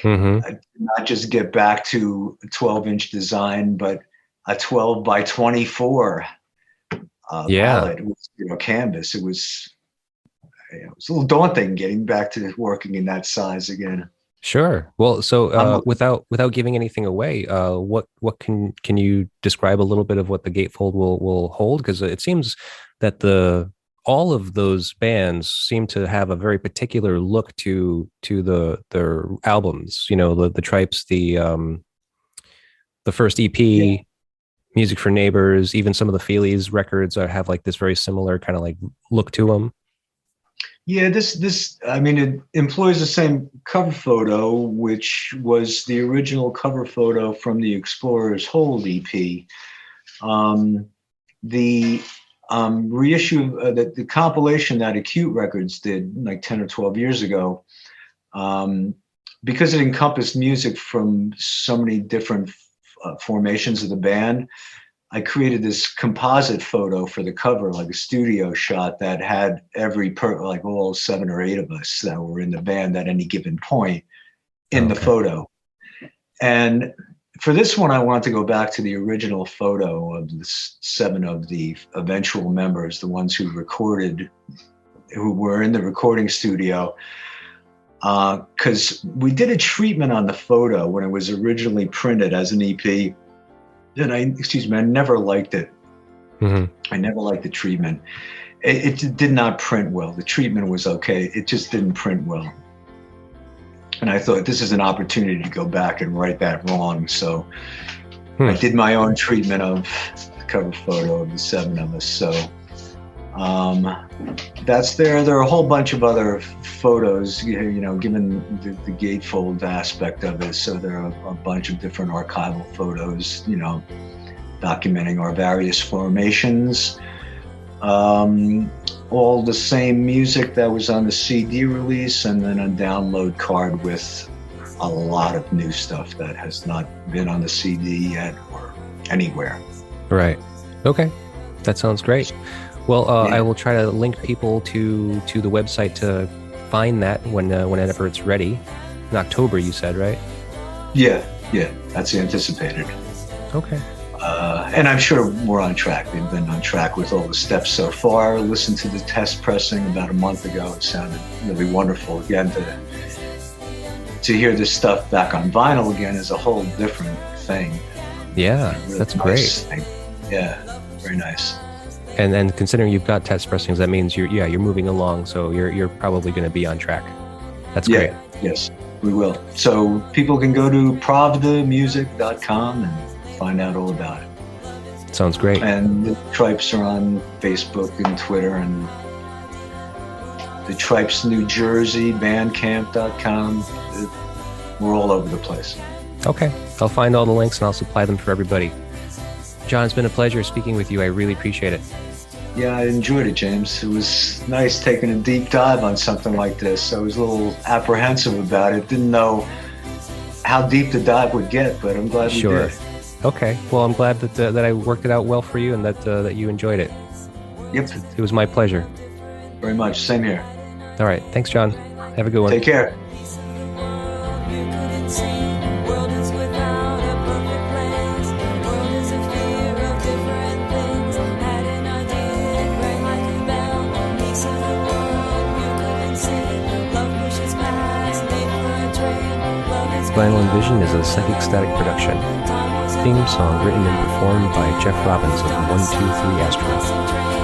Mm-hmm. not just get back to a 12-inch design, but a 12 by 24 Yeah. palette with canvas. It was a little daunting getting back to working in that size again. Sure. Well, so I'm looking, without giving anything away, what can you describe a little bit of what the gatefold will hold? Because it seems that the all of those bands seem to have a very particular look to their albums. You know, the Trypes, the first yeah, EP, Music for Neighbors, even some of the Feelies records have like this very similar kind of like look to them. yeah. This I mean, it employs the same cover photo, which was the original cover photo from the Explorers Hold EP. Um, the reissue, the compilation that Acute Records did like 10 or 12 years ago, um, because it encompassed music from so many different formations of the band. I created this composite photo for the cover, like a studio shot that had like all 7 or 8 of us that were in the band at any given point in the Okay. photo. And for this one, I wanted to go back to the original photo of the 7 of the eventual members, the ones who were in the recording studio. Because we did a treatment on the photo when it was originally printed as an EP. And I never liked it. Mm-hmm. I never liked the treatment. It did not print well. The treatment was okay. It just didn't print well. And I thought this is an opportunity to go back and right that wrong. So I did my own treatment of the cover photo of the 7 of us. So that's there. There are a whole bunch of other photos, given the gatefold aspect of it. So there are a bunch of different archival photos, documenting our various formations. All the same music that was on the CD release, and then a download card with a lot of new stuff that has not been on the CD yet or anywhere. Right. Okay. That sounds great. Well, Yeah. I will try to link people to the website to find that whenever it's ready. In October, you said, right? Yeah, that's anticipated. Okay. And I'm sure we're on track. We've been on track with all the steps so far. Listened to the test pressing about a month ago. It sounded really wonderful. Again, to hear this stuff back on vinyl again is a whole different thing. Yeah, Really that's nice great. thing. Yeah, very nice. And considering you've got test pressings, that means you're moving along. So you're probably going to be on track. That's great. Yes, we will. So people can go to pravdamusic.com and find out all about it. Sounds great. And the Trypes are on Facebook and Twitter, and the Trypes New Jersey, bandcamp.com. We're all over the place. Okay. I'll find all the links and I'll supply them for everybody. John, it's been a pleasure speaking with you. I really appreciate it. Yeah, I enjoyed it, James. It was nice taking a deep dive on something like this. I was a little apprehensive about it. Didn't know how deep the dive would get, but I'm glad we did. Okay. Well, I'm glad that I worked it out well for you and that you enjoyed it. Yep, It was my pleasure. very much. Same here. All right. Thanks, John. Have a good one. Take care. Vinyl and Vision is a Psychic Static production. Theme song written and performed by Jeff Robbins of 123 Astronaut.